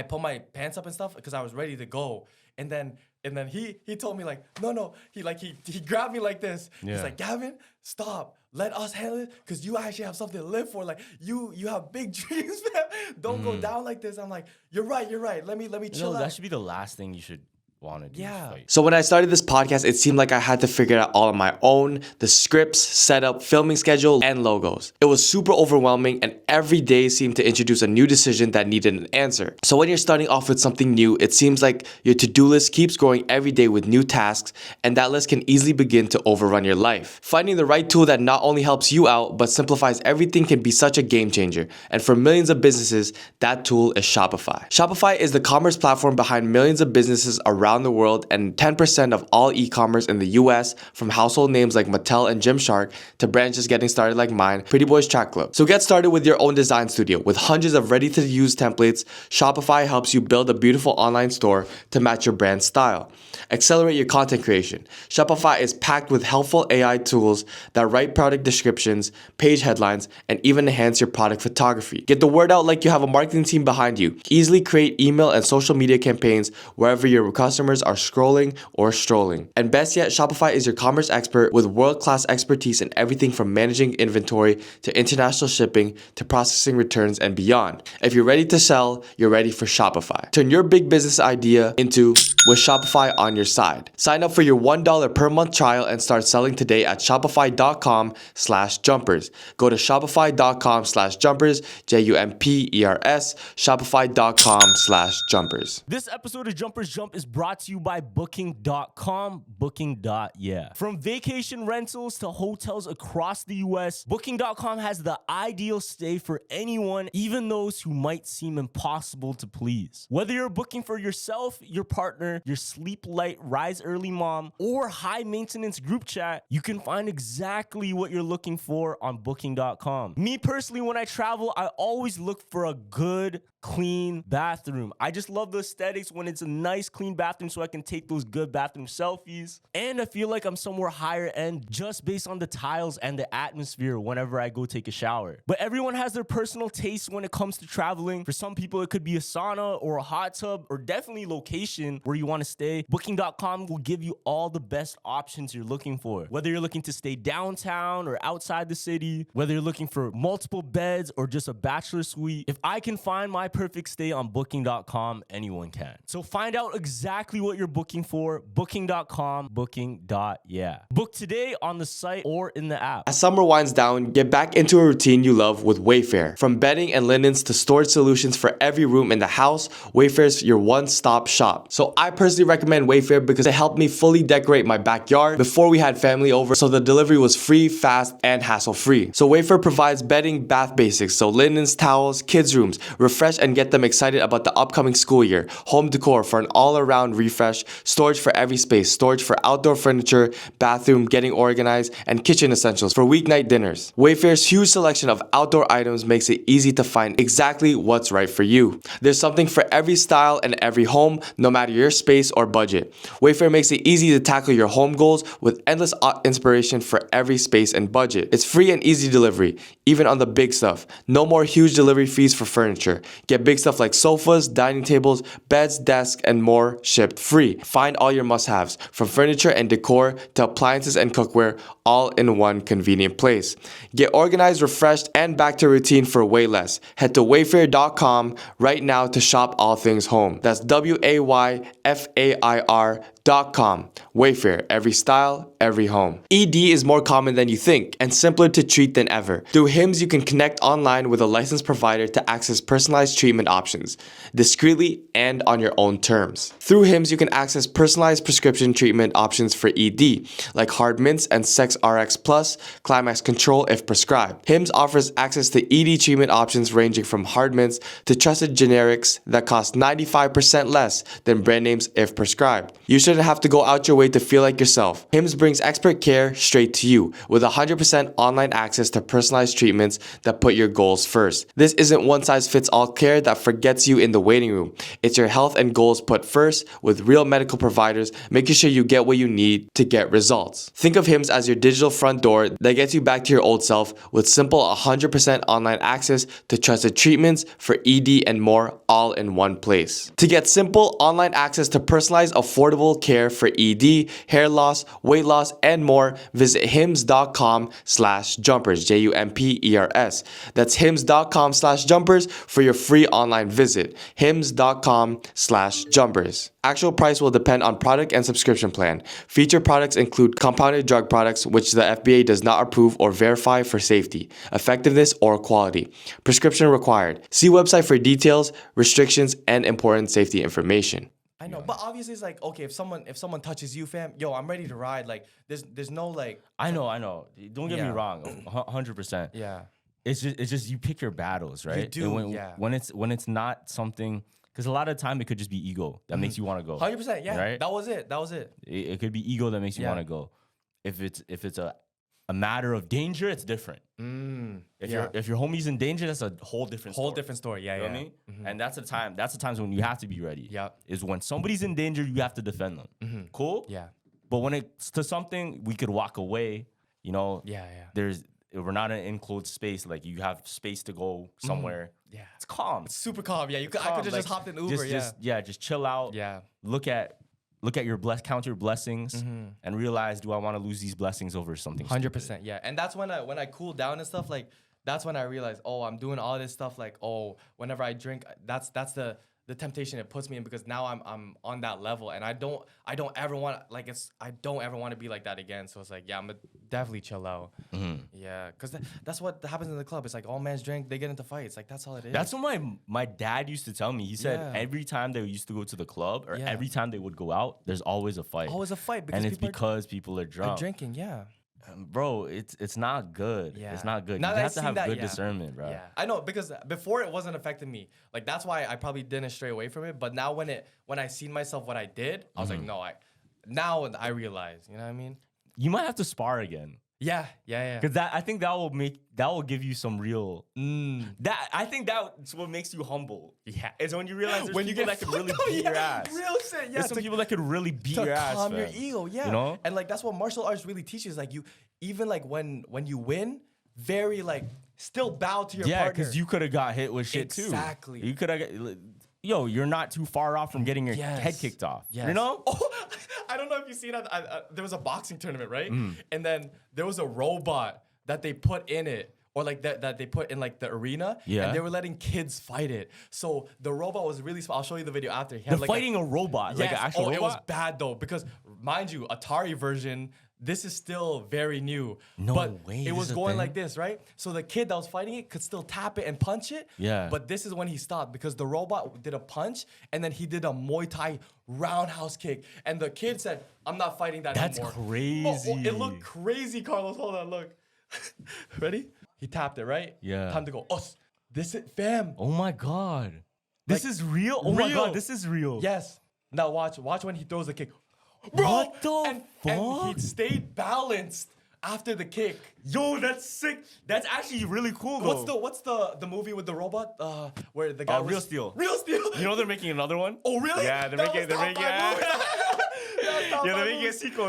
B: put my pants up and stuff because I was ready to go. And then he told me like, no. He grabbed me like this.
A: Yeah.
B: He's like, Gavin, stop. Let us handle it because you actually have something to live for. Like you have big dreams, man. Don't go down like this. I'm like, you're right. Let me chill out.
A: That should be the last thing you should want to do.
B: Yeah.
C: So when I started this podcast, it seemed like I had to figure it out all on my own. The scripts, setup, filming schedule, and logos. It was super overwhelming and every day seemed to introduce a new decision that needed an answer. So when you're starting off with something new, it seems like your to-do list keeps growing every day with new tasks, and that list can easily begin to overrun your life. Finding the right tool that not only helps you out, but simplifies everything can be such a game changer. And for millions of businesses, that tool is Shopify. Shopify is the commerce platform behind millions of businesses around the world and 10% of all e-commerce in the US, from household names like Mattel and Gymshark to brands just getting started like mine, Pretty Boys Track Club. So get started with your own design studio. With hundreds of ready-to-use templates, Shopify helps you build a beautiful online store to match your brand style. Accelerate your content creation. Shopify is packed with helpful AI tools that write product descriptions, page headlines, and even enhance your product photography. Get the word out like you have a marketing team behind you. Easily create email and social media campaigns wherever your customers are scrolling or strolling. And best yet, Shopify is your commerce expert with world-class expertise in everything from managing inventory to international shipping to processing returns and beyond. If you're ready to sell, you're ready for Shopify. Turn your big business idea into with Shopify on your side. Sign up for your $1 per month trial and start selling today at shopify.com/jumpers. Go to shopify.com/jumpers, JUMPERS, shopify.com/jumpers.
A: This episode of Jumpers Jump is brought to you by Booking.com, Booking.yeah. From vacation rentals to hotels across the US, Booking.com has the ideal stay for anyone, even those who might seem impossible to please. Whether you're booking for yourself, your partner, your sleep light, rise early mom, or high maintenance group chat, you can find exactly what you're looking for on Booking.com. Me personally, when I travel, I always look for a good, clean bathroom. I just love the aesthetics when it's a nice, clean bathroom so I can take those good bathroom selfies. And I feel like I'm somewhere higher end just based on the tiles and the atmosphere whenever I go take a shower. But everyone has their personal taste when it comes to traveling. For some people, it could be a sauna or a hot tub or definitely location where you want to stay. Booking.com will give you all the best options you're looking for. Whether you're looking to stay downtown or outside the city, whether you're looking for multiple beds or just a bachelor suite, if I can find my perfect stay on Booking.com, anyone can. So find out exactly what you're booking for. Booking.com, Booking.yeah. Book today on the site or in the app.
C: As summer winds down, get back into a routine you love with Wayfair. From bedding and linens to storage solutions for every room in the house, Wayfair's your one-stop shop. So I personally recommend Wayfair because it helped me fully decorate my backyard before we had family over, so the delivery was free, fast, and hassle-free. So Wayfair provides bedding, bath basics, so linens, towels, kids' rooms. Refresh and get them excited about the upcoming school year. Home decor for an all-around refresh, storage for every space, storage for outdoor furniture, bathroom, getting organized, and kitchen essentials for weeknight dinners. Wayfair's huge selection of outdoor items makes it easy to find exactly what's right for you. There's something for every style and every home, no matter your space or budget. Wayfair makes it easy to tackle your home goals with endless inspiration for every space and budget. It's free and easy delivery, even on the big stuff. No more huge delivery fees for furniture. Get big stuff like sofas, dining tables, beds, desks, and more shipped shipped free. Find all your must-haves, from furniture and decor to appliances and cookware, all in one convenient place. Get organized, refreshed, and back to routine for way less. Head to wayfair.com right now to shop all things home. That's WAYFAIR.com. Wayfair, every style, every home. ED is more common than you think and simpler to treat than ever. Through HIMS, you can connect online with a licensed provider to access personalized treatment options, discreetly and on your own terms. Through HIMS, you can access personalized prescription treatment options for ED, like hard mints and Sex RX Plus, Climax Control if prescribed. HIMS offers access to ED treatment options ranging from hard mints to trusted generics that cost 95% less than brand names if prescribed. You shouldn't have to go out your way to feel like yourself. HIMS brings expert care straight to you with 100% online access to personalized treatments that put your goals first. This isn't one-size-fits-all care that forgets you in the waiting room. It's your health and goals put first with real medical providers, making sure you get what you need to get results. Think of HIMS as your digital front door that gets you back to your old self with simple 100% online access to trusted treatments for ED and more, all in one place. To get simple online access to personalized, affordable care for ED, hair loss, weight loss, and more, visit hims.com/jumpers, JUMPERS. That's hims.com/jumpers for your free online visit. hims.com/jumpers. Actual price will depend on product and subscription plan. Featured products include compounded drug products, which the FDA does not approve or verify for safety, effectiveness, or quality. Prescription required. See website for details, restrictions, and important safety information.
B: I know, but obviously it's like, okay, if someone touches you, fam, yo, I'm ready to ride. Like, there's no like.
A: I know. Don't get me wrong, 100%.
B: Yeah.
A: It's just you pick your battles, right?
B: You do,
A: And when it's not something, because a lot of the time it could just be ego that makes you want to go.
B: 100%, yeah.
A: Right?
B: That was it.
A: It could be ego that makes you want to go. If it's a matter of danger, it's different. If your homie's in danger, that's a whole different
B: story. Yeah,
A: you know what I mean? And that's the times when you have to be ready.
B: Yeah.
A: Is when somebody's in danger, you have to defend them. Cool?
B: Yeah.
A: But when it's to something, we could walk away, you know.
B: Yeah.
A: We're not in an enclosed space. Like, you have space to go somewhere.
B: Yeah.
A: It's calm.
B: It's super calm. Yeah. I could just hopped in Uber.
A: Just chill out.
B: Yeah.
A: Look at your count your blessings and realize, do I want to lose these blessings over something?
B: 100%. Yeah. And that's when I cool down and stuff, like, that's when I realized, oh, I'm doing all this stuff. Like, oh, whenever I drink, that's the temptation it puts me in, because now I'm on that level, and I don't ever want to be like that again. So it's like, yeah, I'm gonna definitely chill out. Yeah, because that's what happens in the club. It's like all men's drink, they get into fights. Like, that's all it is.
A: That's what my dad used to tell me. He said every time they used to go to the club, or every time they would go out, there's always a fight.
B: Always a fight,
A: and it's because people are drunk.
B: Drinking, yeah.
A: Bro, it's not good.
B: Yeah.
A: It's not good.
B: Now
A: you
B: that
A: have to have good discernment, bro.
B: Yeah, I know, because before it wasn't affecting me. Like, that's why I probably didn't stray away from it. But now when I seen myself what I did, I was like, no, now I realize. You know what I mean?
A: You might have to spar again.
B: Yeah.
A: Because I think that will give you some real. I think that's what makes you humble.
B: Yeah,
A: is when you realize there's people that can really beat your ass.
B: Real shit. Yeah,
A: there's some people that could really beat your ass. To
B: calm your ego. Yeah,
A: you know,
B: and like that's what martial arts really teaches. Like, you even like when you win, very like still bow to your partner.
A: Yeah, because you could have got hit with shit too.
B: Exactly.
A: You could have. Yo, you're not too far off from getting your head kicked off.
B: Yes.
A: You know?
B: Oh, I don't know if you see that. There was a boxing tournament, right? And then there was a robot that they put in it, or like that they put in like the arena.
A: Yeah.
B: And they were letting kids fight it. So the robot was really small. I'll show you the video after.
A: They're fighting a robot, like an actual robot?
B: It was bad though, because mind you, Atari version, this is still very new.
A: No
B: but
A: way.
B: It was going like this, right? So the kid that was fighting it could still tap it and punch it.
A: Yeah.
B: But this is when he stopped, because the robot did a punch and then he did a Muay Thai roundhouse kick. And the kid said, I'm not fighting that anymore.
A: That's crazy.
B: Oh, it looked crazy, Carlos. Hold on, look. Ready? He tapped it, right?
A: Yeah.
B: Time to go. Us. This is fam.
A: Oh my God. This is real? Oh my God, this is real.
B: Yes. Now watch when he throws the kick. Bro,
A: what the fuck?
B: And he stayed balanced after the kick.
A: Yo, that's sick. That's actually really cool, though.
B: What's the movie with the robot? Where the guy was...
A: Real Steel.
B: Real Steel.
A: You know they're making another one?
B: Oh, really?
A: Yeah, they're making a sequel.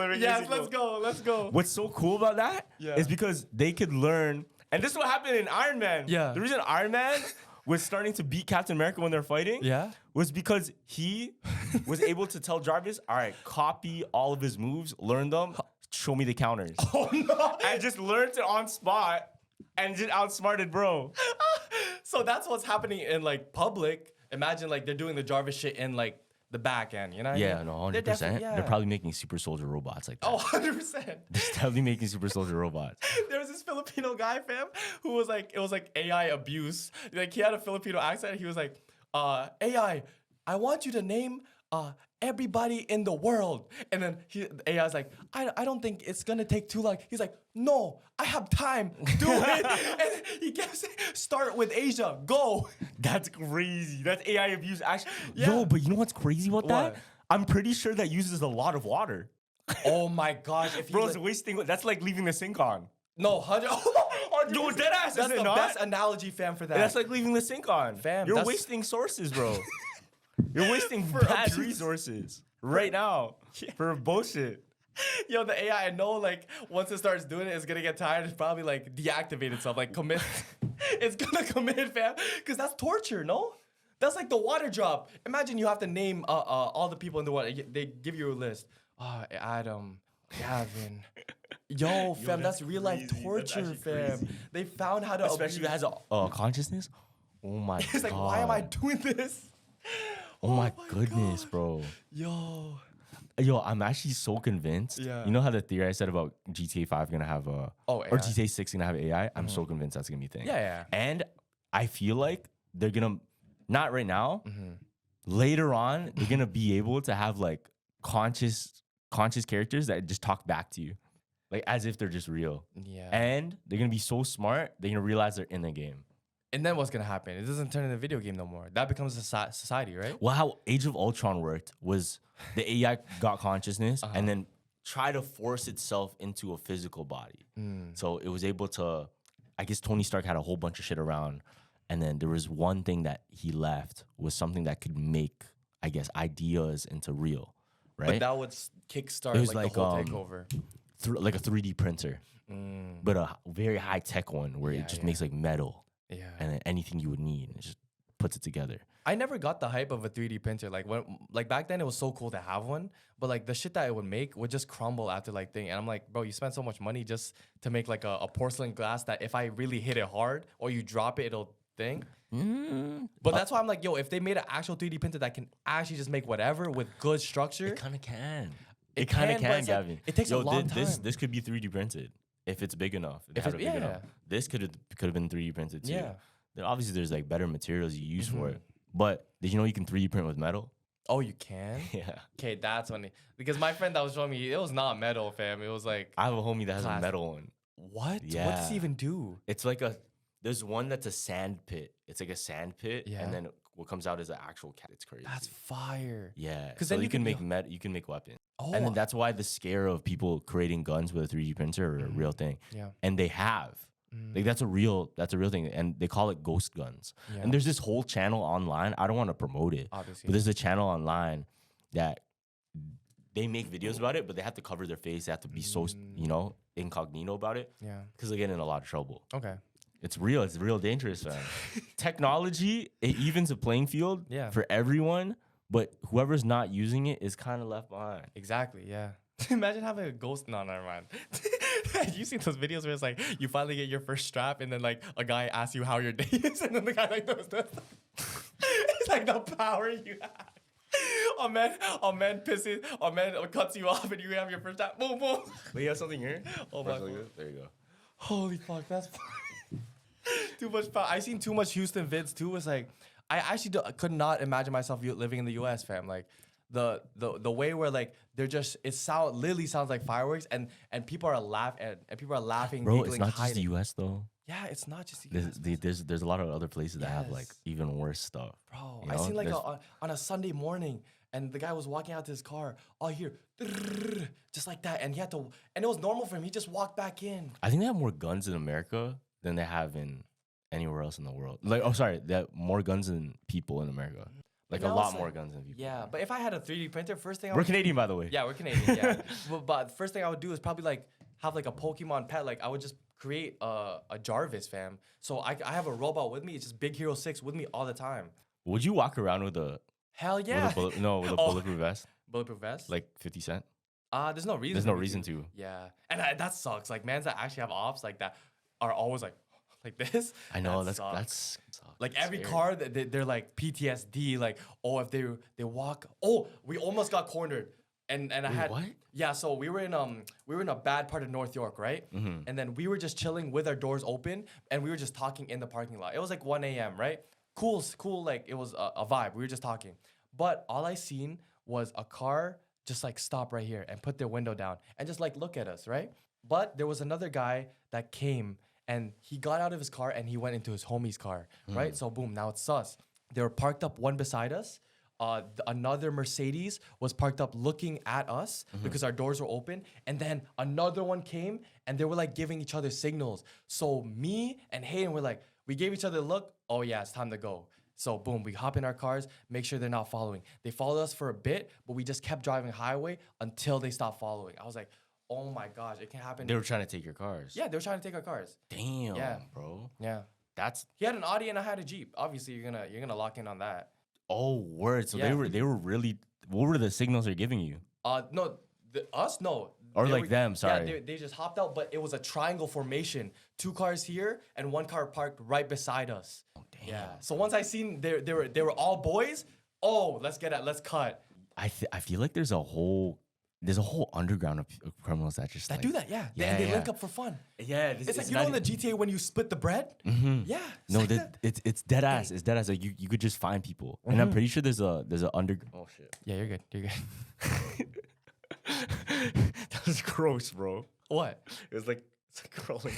B: Let's go.
A: What's so cool about that is because they could learn, and this is what happened in Iron Man.
B: Yeah.
A: The reason Iron Man was starting to beat Captain America when they're fighting, was because he was able to tell Jarvis, all right, copy all of his moves, learn them, show me the counters.
B: Oh no!
A: And just learned it on spot and just outsmarted bro.
B: So that's what's happening in like public. Imagine like they're doing the Jarvis shit in like the back end, you know?
A: Yeah, no, 100%. They're probably making super soldier robots like that.
B: Oh, 100%.
A: They're definitely making super soldier robots.
B: There was this Filipino guy, fam, who was like, it was like AI abuse. Like he had a Filipino accent. He was like, AI, I want you to name everybody in the world. And then the AI's like, I don't think it's gonna take too long. He's like, no, I have time. Do it. And he kept saying, start with Asia. Go.
A: That's crazy. That's AI abuse. Actually,
B: Yeah.
A: yo, but you know what's crazy about that?
B: What?
A: I'm pretty sure that uses a lot of water.
B: Oh my gosh. If
A: Bro, it's wasting. That's like leaving the sink on.
B: No, 100.
A: Yo, deadass,
B: That's
A: is it
B: the
A: not?
B: best analogy, fam, for that.
A: That's like leaving the sink on.
B: Fam,
A: you're
B: that's-
A: wasting sources, bro. You're wasting
B: For
A: bad
B: abuse.
A: resources right now for bullshit.
B: Yo, the AI, I know, like, once it starts doing it, it's gonna get tired. It's probably, like, deactivate itself, like, commit. It's gonna commit, fam. Because that's torture, no? That's like the water drop. Imagine you have to name all the people in the water. They give you a list. Adam, Gavin. Yo, fam, that's real life
A: crazy.
B: torture,
A: That's
B: fam.
A: actually crazy.
B: They found how to
A: Especially if it has a consciousness. Oh my god.
B: It's like, why am I doing this?
A: Oh my goodness, bro.
B: Yo.
A: Yo, I'm actually so convinced.
B: Yeah.
A: You know how the theory I said about GTA 5 gonna have or
B: AI.
A: GTA 6 gonna have AI? I'm so convinced that's gonna be a thing.
B: Yeah.
A: And I feel like they're gonna, not right now, later on, they're gonna be able to have like conscious characters that just talk back to you. Like as if they're just real.
B: Yeah.
A: And they're gonna be so smart, they're gonna realize they're in the game.
B: And then what's gonna happen? It doesn't turn into a video game no more. That becomes a society, right?
A: Well, how Age of Ultron worked was the AI got consciousness and then tried to force itself into a physical body. So it was able to, I guess Tony Stark had a whole bunch of shit around. And then there was one thing that he left was something that could make, I guess, ideas into real, right?
B: But that would kickstart
A: It was
B: like,
A: like,
B: the whole takeover.
A: Like a 3D printer, but a very high tech one where it just makes like metal
B: Yeah.
A: and then anything you would need, it just puts it together.
B: I never got the hype of a 3D printer. Like back then, it was so cool to have one, but like the shit that it would make would just crumble after like thing. And I'm like, bro, you spent so much money just to make like a porcelain glass that if I really hit it hard or you drop it, it'll thing. But that's why I'm like, yo, if they made an actual 3D printer that can actually just make whatever with good structure,
A: It kind of can.
B: It
A: It kind of
B: can, but
A: can,
B: it's like-
A: Gavin.
B: it takes a long
A: This
B: time.
A: this could be 3D printed if it's big enough.
B: If it's-
A: big enough.
B: yeah.
A: This could have been 3D printed too.
B: Yeah.
A: Then obviously, there's like better materials you use for it. But did you know you can 3D print with metal?
B: oh, you can?
A: Yeah.
B: Okay, that's funny. Because my friend that was showing me, it was not metal, fam. It was like,
A: I have a homie that has a
B: Plastic.
A: metal one.
B: what? What does
A: Yeah.
B: he even do?
A: It's like there's one that's a sand pit. It's like a sand pit,
B: Yeah.
A: and then what comes out is an actual cat. It's crazy.
B: That's fire.
A: Yeah.
B: 'Cause
A: So
B: then
A: you
B: you
A: can
B: can-
A: make you can make weapons.
B: Oh,
A: And then that's why the scare of people creating guns with a 3D printer are a real thing.
B: yeah.
A: And they have. Like that's a real thing. And they call it ghost guns.
B: Yeah.
A: And there's this whole channel online. I don't want to promote it.
B: Obviously.
A: But there's a channel online that they make videos about it, but they have to cover their face. They have to be so, incognito about it.
B: Yeah.
A: Because they get in a lot of trouble.
B: Okay.
A: It's real dangerous, man. Technology, it evens the playing field
B: Yeah.
A: for everyone, but whoever's not using it is kind of left behind.
B: Exactly. Yeah. Imagine having a ghost. No, never mind. You seen those videos where it's like you finally get your first strap, and then like a guy asks you how your day is, and then the guy like does this. It's like the power you have. A man pisses. A man cuts you off, and you have your first strap. Boom, boom.
A: Wait, you have something here?
B: Oh my God.
A: There you go.
B: Holy fuck, that's too much power. I seen too much Houston vids too. It's like I actually could not imagine myself living in the U.S., fam. Like the way where like they're just literally sounds like fireworks and people are laughing,
A: Bro,
B: giggling,
A: it's not just the
B: hiding.
A: US though.
B: Yeah, it's not just the US,
A: There's a lot of other places that have like
B: Yes.
A: even worse stuff.
B: bro.
A: You
B: I
A: know?
B: seen like
A: There's-
B: on a Sunday morning, and the guy was walking out to his car. All I hear just like that, and he had to, and it was normal for him. He just walked back in.
A: I think they have more guns in America than they have in anywhere else in the world. Like, oh, sorry, they have more guns than people in America. Like a
B: now
A: lot
B: it's
A: more
B: like-
A: guns than people.
B: Yeah, but if I had a 3D printer, first thing I
A: We're
B: would
A: Canadian, by the way.
B: Yeah, we're Canadian. Yeah, but first thing I would do is probably like have like a Pokemon pet. Like I would just create a Jarvis, fam. So I have a robot with me. It's just Big Hero 6 with me all the time.
A: Would you walk around with a
B: Hell yeah.
A: with a
B: Oh.
A: bulletproof vest
B: Bulletproof vest?
A: like 50 Cent?
B: There's no reason.
A: There's no
B: for me
A: reason to.
B: Yeah, and that sucks. Like mans that actually have ops like that are always like this.
A: I know
B: That
A: that's
B: like
A: that's
B: every
A: scary.
B: car that they're like PTSD. Like if they walk. Oh, we almost got cornered. And I had
A: what?
B: Yeah, so we were in a bad part of North York, right? And then we were just chilling with our doors open, and we were just talking in the parking lot. It was like 1 a.m., right? Cool, like it was a vibe. We were just talking, but all I seen was a car just like stop right here and put their window down and just like look at us, right? But there was another guy that came and he got out of his car and he went into his homie's car, right? So boom, now it's sus. They were parked up one beside us. Another Mercedes was parked up looking at us because our doors were open. And then another one came and they were like giving each other signals. So me and Hayden were like, we gave each other a look. Oh yeah, it's time to go. So boom, we hop in our cars, make sure they're not following. They followed us for a bit, but we just kept driving highway until they stopped following. I was like, oh my gosh, it can happen.
A: They were trying to take your cars.
B: Yeah, they were trying to take our cars.
A: Damn,
B: Yeah.
A: bro.
B: Yeah.
A: That's
B: He had an Audi and I had a Jeep. Obviously, you're gonna lock in on that.
A: word. So
B: Yeah.
A: they were really. What were the signals they're giving you?
B: No, us no.
A: Or
B: They
A: like
B: were-
A: them, sorry.
B: Yeah, they just hopped out, but it was a triangle formation. 2 cars here and 1 car parked right beside us.
A: Oh, damn.
B: Yeah. So once I seen they were all boys. Oh, let's cut.
A: I feel like there's a whole underground of criminals that just
B: That
A: like,
B: do that, yeah.
A: Yeah,
B: They
A: yeah.
B: link up for fun.
A: Yeah,
B: It's like you know in the GTA when you split the bread. Yeah. it's
A: No,
B: like that.
A: it's dead ass. It's dead ass. Like you could just find people, and I'm pretty sure there's a under. Oh shit,
B: Yeah, you're good. You're good.
A: that was gross, bro.
B: What?
A: It was like it's like crawling.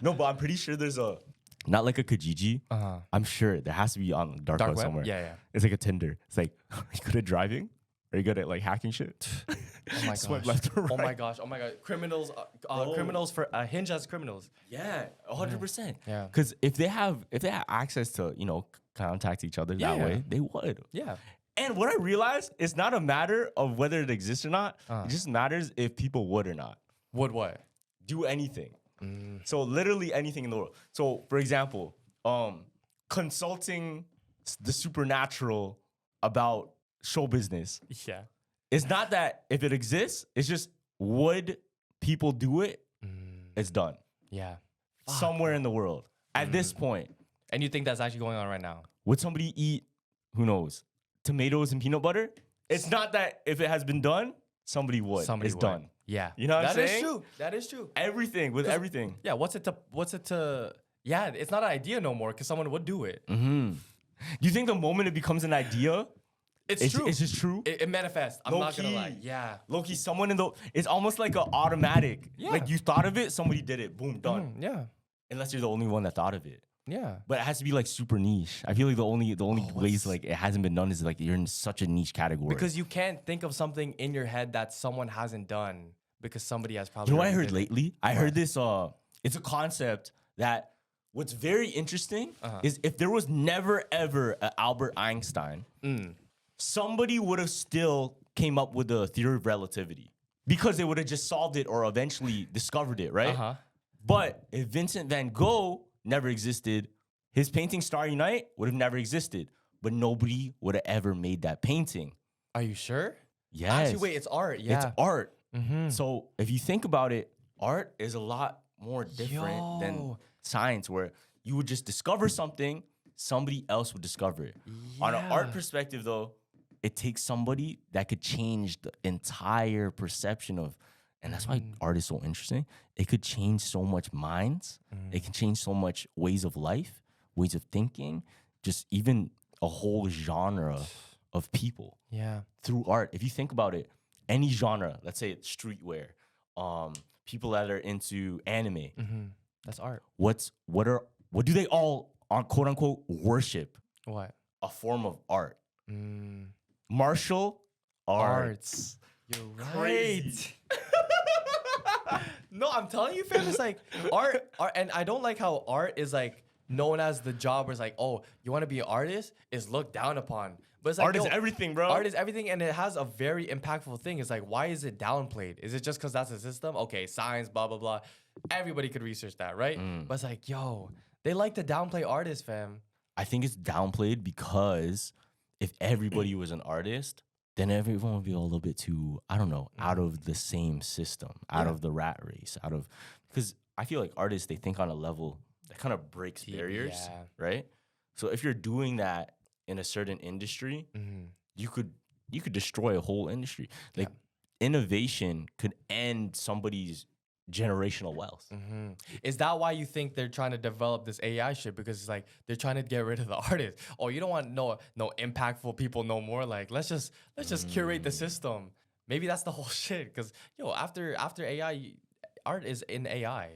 A: No, but I'm pretty sure there's not like a Kijiji. I'm sure there has to be on dark web somewhere.
B: Yeah.
A: It's like a Tinder. It's like, are you good at driving? Are you good at like hacking shit?
B: Oh my
A: Swipe
B: gosh.
A: left or
B: Oh my
A: right.
B: gosh. Oh my god. Criminals. Criminals for Hinge as criminals.
A: Yeah, 100%.
B: Yeah.
A: Because if they have access to contact each other that
B: Yeah.
A: way, they would.
B: Yeah.
A: And what I realized, it's not a matter of whether it exists or not. It just matters if people would or not
B: Would what?
A: do anything. So literally anything in the world. So for example, consulting the supernatural about show business.
B: Yeah.
A: It's not that if it exists, it's just would people do it? It's done.
B: Yeah.
A: Somewhere in the world. At this point,
B: And you think that's actually going on right now?
A: would somebody eat, who knows, tomatoes and peanut butter? It's not that if it has been done, somebody would. It's
B: would.
A: done.
B: Yeah.
A: You know what I'm
B: That is
A: saying?
B: true. That is true.
A: Everything with everything.
B: Yeah. What's it to? Yeah. It's not an idea no more because someone would do it.
A: Do you think the moment it becomes an idea,
B: It's true.
A: it's just true?
B: It manifests. I'm not gonna
A: Low-key.
B: lie. Yeah.
A: Loki, someone in the, it's almost like an automatic.
B: Yeah.
A: Like you thought of it, somebody did it, boom, done.
B: Yeah.
A: Unless you're the only one that thought of it.
B: Yeah.
A: But it has to be like super niche. I feel like the only ways like it hasn't been done is like you're in such a niche category.
B: Because you can't think of something in your head that someone hasn't done because somebody has probably.
A: you know what I
B: already
A: heard
B: did it.
A: lately? I heard this. It's a concept that what's very interesting is if there was never ever an Albert Einstein, somebody would have still came up with the theory of relativity because they would have just solved it or eventually discovered it, right? But if Vincent van Gogh never existed, his painting Starry Night would have never existed. But nobody would have ever made that painting.
B: Are you sure?
A: Yes.
B: Actually, wait. It's art. Yeah.
A: It's art. So if you think about it, art is a lot more different than
B: Yo.
A: science, where you would just discover something, somebody else would discover it. On an art
B: Yeah.
A: perspective, though, it takes somebody that could change the entire perception of, and that's why art is so interesting. It could change so much minds. It can change so much ways of life, ways of thinking, just even a whole genre of people
B: Yeah.
A: through art. If you think about it, any genre, let's say it's streetwear, people that are into anime,
B: That's art.
A: what do they all quote unquote worship?
B: What?
A: A form of art. Martial arts.
B: You're right.
A: Crazy.
B: No, I'm telling you, fam. It's like art, and I don't like how art is like known as the job where it's like, oh, you want to be an artist is looked down upon. But it's like,
A: Art is everything, bro.
B: Art is everything, and it has a very impactful thing. It's like, why is it downplayed? Is it just because that's the system? Okay, science, blah, blah, blah. Everybody could research that, right? But it's like, yo, they like to downplay artists, fam.
A: I think it's downplayed because if everybody was an artist, then everyone would be a little bit too, I don't know, out of the same system, out of the rat race, because I feel like artists, they think on a level that kind of breaks barriers, right? So if you're doing that in a certain industry, you could destroy a whole industry. Like innovation could end somebody's generational wealth.
B: Is that why you think they're trying to develop this AI shit? Because it's like they're trying to get rid of the artist. Oh, you don't want no impactful people no more. Like let's just curate the system. Maybe that's the whole shit. Because yo, after AI, art is in AI.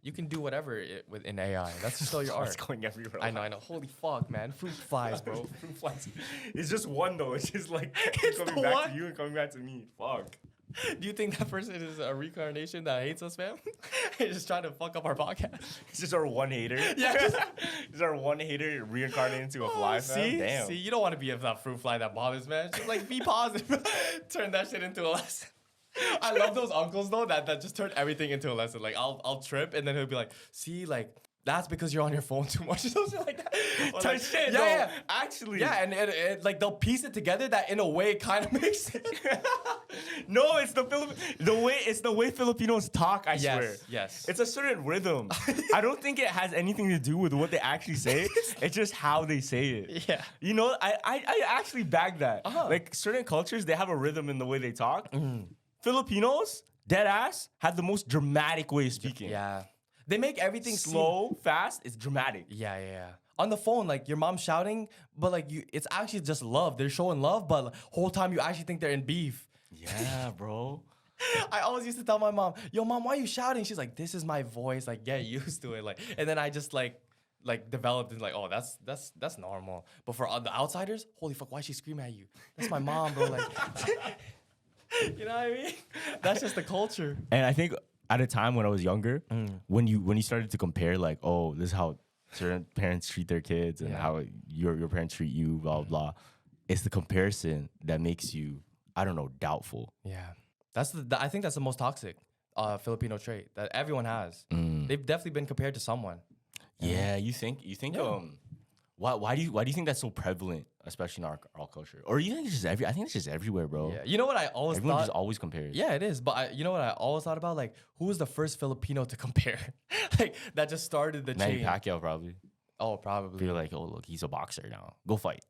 B: You can do whatever within AI. That's still your art.
A: It's going everywhere.
B: I know. Holy fuck, man. Fruit flies, bro.
A: Fruit flies. It's just one though. It's just like
B: It's
A: coming
B: the
A: back
B: one?
A: to you and coming back to me. Fuck.
B: Do you think that person is a reincarnation that hates us, fam? He's just trying to fuck up our podcast.
A: It's just our one hater.
B: Yeah.
A: It's our one hater reincarnated into a fly.
B: See,
A: Damn.
B: see, you don't want to be that fruit fly that bothers, man. Just like be positive. Turn that shit into a lesson. I love those uncles though that just turn everything into a lesson. Like I'll trip and then he'll be like, see, like that's because you're on your phone too much or something like that. Or like,
A: shit,
B: yeah,
A: actually.
B: yeah, and it, like they'll piece it together that in a way kind of makes sense.
A: No, it's the way Filipinos talk, I swear.
B: Yes.
A: It's a certain rhythm. I don't think it has anything to do with what they actually say. It's just how they say it.
B: Yeah.
A: You know, I actually bag that. Like certain cultures, they have a rhythm in the way they talk. Filipinos, dead ass, have the most dramatic way of speaking.
B: Yeah. They make everything
A: Slow, fast, it's dramatic.
B: Yeah. On the phone, like your mom's shouting, but like it's actually just love. They're showing love, but the whole time you actually think they're in beef.
A: Yeah, bro.
B: I always used to tell my mom, "Yo, mom, why are you shouting?" She's like, "This is my voice. Like, get used to it." Like, and then I just like developed and like, oh, that's normal. But for the outsiders, holy fuck, why is she screaming at you? That's my mom, bro. Like, you know what I mean? That's just the culture.
A: And I think at a time when I was younger, when you started to compare, like, oh, this is how certain parents treat their kids and how your parents treat you, blah, blah. It's the comparison that makes you, I don't know, doubtful.
B: Yeah. That's I think that's the most toxic Filipino trait that everyone has. They've definitely been compared to someone.
A: Yeah, you think why do you think that's so prevalent, especially in our culture? Or you think it's just I think it's just everywhere, bro.
B: Yeah. You know what I always
A: Everyone
B: thought?
A: just always compares.
B: Yeah, it is. But you know what I always thought about? Like, who was the first Filipino to compare? Like, that just started the
A: Manny
B: chain.
A: Pacquiao probably.
B: Oh, probably.
A: You're like, oh, look, he's a boxer now. Go fight.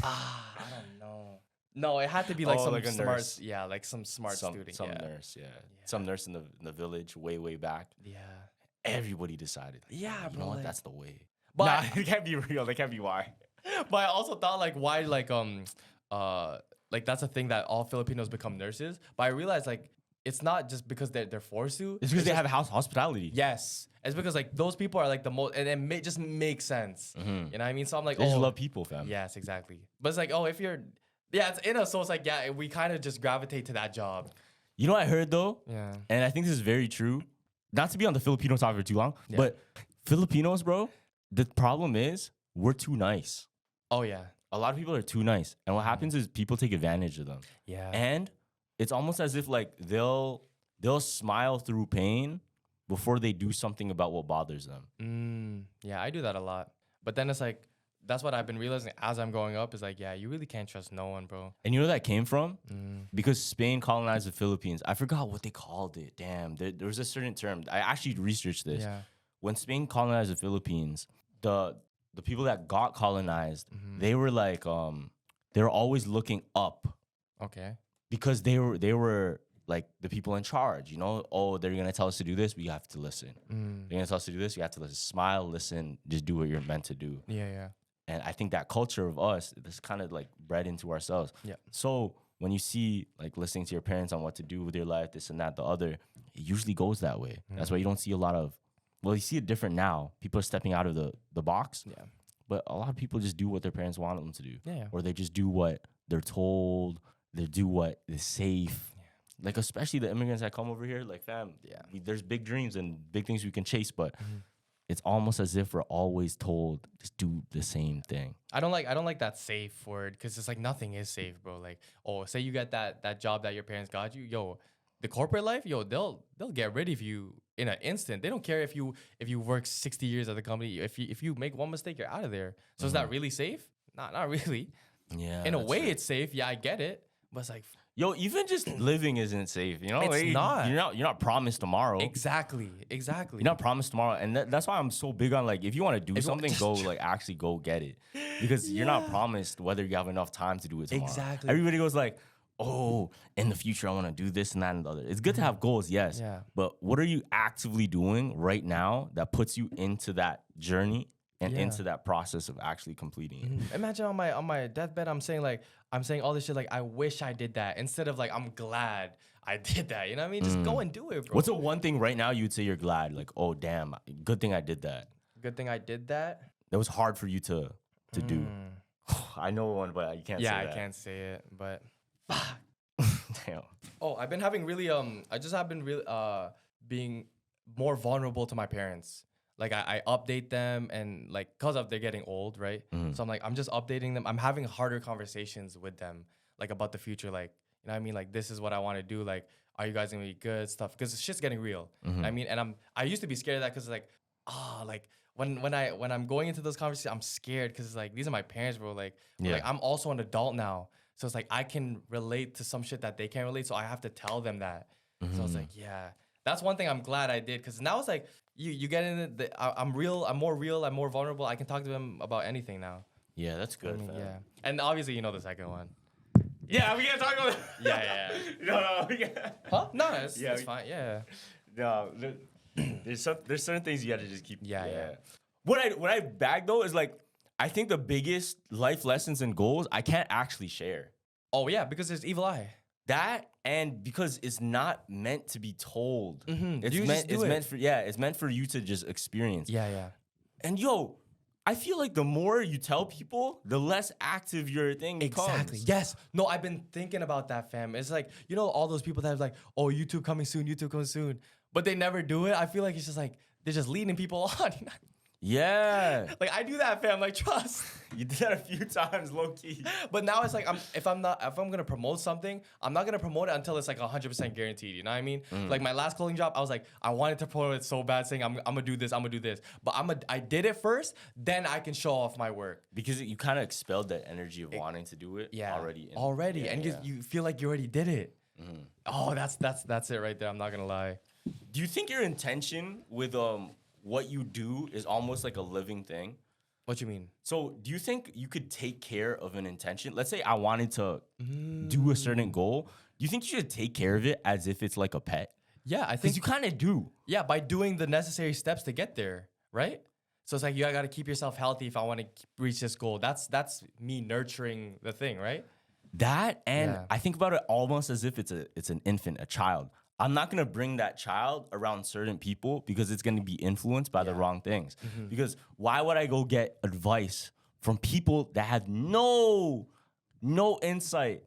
B: I don't know. No, it had to be like some
A: like a
B: smart,
A: nurse.
B: Yeah, like some smart student.
A: Some
B: Yeah.
A: nurse, some nurse in the village way back.
B: Yeah.
A: Everybody decided. Like,
B: Yeah,
A: you
B: bro,
A: know what?
B: like-
A: That's the way.
B: But
A: Nah, it can't be real. That can't be why.
B: But I also thought like why like that's a thing that all Filipinos become nurses. But I realized like it's not just because they're forced to.
A: It's because they have house hospitality.
B: Yes, it's because like those people are like the most, and it just makes sense. You know what I mean? So I'm like,
A: They just love people, fam.
B: yes, exactly. But it's like, oh, if you're, yeah, it's in us. So it's like, yeah, we kind of just gravitate to that job.
A: You know what I heard though?
B: Yeah.
A: And I think this is very true. Not to be on the Filipino topic for too long, but Filipinos, bro, the problem is we're too nice.
B: Oh yeah.
A: A lot of people are too nice. And what happens is people take advantage of them.
B: Yeah.
A: And it's almost as if like they'll smile through pain before they do something about what bothers them.
B: Yeah, I do that a lot. But then it's like, that's what I've been realizing as I'm growing up is like, yeah, you really can't trust no one, bro.
A: And you know where that came from? Because Spain colonized the Philippines. I forgot what they called it. Damn, there was a certain term. I actually researched this.
B: Yeah.
A: When Spain colonized the Philippines, the people that got colonized, they were like, they were always looking up
B: Okay.
A: because they were like the people in charge, you know? Oh, they're gonna tell us to do this, we have to listen. They're gonna tell us to do this, we have to listen. Smile, listen, just do what you're meant to do.
B: Yeah.
A: And I think that culture of us, this kind of like bred into ourselves.
B: Yeah.
A: So when you see like listening to your parents on what to do with your life, this and that, the other, it usually goes that way. That's why you don't see a lot of, well, you see it different now. People are stepping out of the box.
B: Yeah.
A: But a lot of people just do what their parents want them to do.
B: Yeah.
A: Or they just do what they're told. They do what is safe. Like, especially the immigrants that come over here, like, fam, there's big dreams and big things we can chase, but it's almost as if we're always told just do the same thing.
B: I don't like that safe word because it's like nothing is safe, bro. Like, oh, say you get that job that your parents got you, yo, the corporate life, yo, they'll get rid of you in an instant. They don't care if you work 60 years at the company. If you make one mistake, you're out of there. So is that really safe? Not really.
A: Yeah.
B: In a way, it's safe. Yeah, I get it, but it's like,
A: yo, even just living isn't safe. You know,
B: It's
A: like,
B: not.
A: You're not promised tomorrow.
B: exactly.
A: You're not promised tomorrow, and that's why I'm so big on like if you want to do something, go like actually go get it, because you're not promised whether you have enough time to do it tomorrow.
B: Exactly.
A: Everybody goes like, oh, in the future I want to do this and that and the other. It's good to have goals, yes.
B: Yeah.
A: But what are you actively doing right now that puts you into that journey and into that process of actually completing it?
B: Imagine on my deathbed, I'm saying all this shit like I wish I did that instead of like I'm glad I did that. You know what I mean? Just go and do it, bro.
A: What's the one thing right now you'd say you're glad? Like, oh damn, good thing I did that.
B: Good thing I did that.
A: That was hard for you to do. I know one, but you can't say that.
B: I can't say it, but
A: Damn.
B: oh, I've been having really I just have been really being more vulnerable to my parents. Like I update them and like cause of they're getting old, right? So I'm like I'm just updating them. I'm having harder conversations with them like about the future, like you know what I mean? Like this is what I want to do. Like are you guys gonna be good stuff? Because shit's getting real. You know what I mean, and I used to be scared of that because like like when I'm going into those conversations, I'm scared because like these are my parents, bro. Like like I'm also an adult now, so it's like I can relate to some shit that they can't relate. So I have to tell them that. So I was like, yeah, that's one thing I'm glad I did because now it's like you get in it. I'm real. I'm more real. I'm more vulnerable. I can talk to them about anything now.
A: Yeah, that's good.
B: I mean, yeah, and obviously you know the second one.
A: Yeah, we can't talk about
B: Yeah.
A: No, we can't.
B: Huh? No, it's fine. Yeah.
A: No, there's certain things you gotta just keep.
B: Yeah.
A: What I bag though is like I think the biggest life lessons and goals I can't actually share.
B: Oh yeah, because there's evil eye.
A: That and because it's not meant to be told. It's
B: You just do it.
A: it's meant for you to just experience.
B: Yeah.
A: And yo, I feel like the more you tell people, the less active your thing becomes.
B: Exactly. Yes. No, I've been thinking about that, fam. It's like, you know, all those people that have like, oh, YouTube coming soon, but they never do it. I feel like it's just like they're just leading people on.
A: Yeah.
B: Like I do that, fam. Like trust.
A: You did that a few times, low key.
B: But now it's like if I'm gonna promote something, I'm not gonna promote it until it's like 100% guaranteed. You know what I mean? Like my last clothing job, I was like, I wanted to promote it so bad, saying I'm gonna do this, but I did it first, then I can show off my work.
A: Because you kind of expelled that energy of wanting to do it already.
B: You feel like you already did it. Oh, that's it right there. I'm not gonna lie.
A: Do you think your intention with what you do is almost like a living thing?
B: What you mean?
A: So do you think you could take care of an intention? Let's say I wanted to do a certain goal. Do you think you should take care of it as if it's like a pet?
B: Yeah, I think
A: Because you kind of do.
B: Yeah, by doing the necessary steps to get there, right? So it's like you gotta keep yourself healthy if I want to reach this goal. That's me nurturing the thing, right?
A: That and I think about it almost as if it's an infant, a child. I'm not gonna bring that child around certain people because it's gonna be influenced by the wrong things. Because why would I go get advice from people that have no insight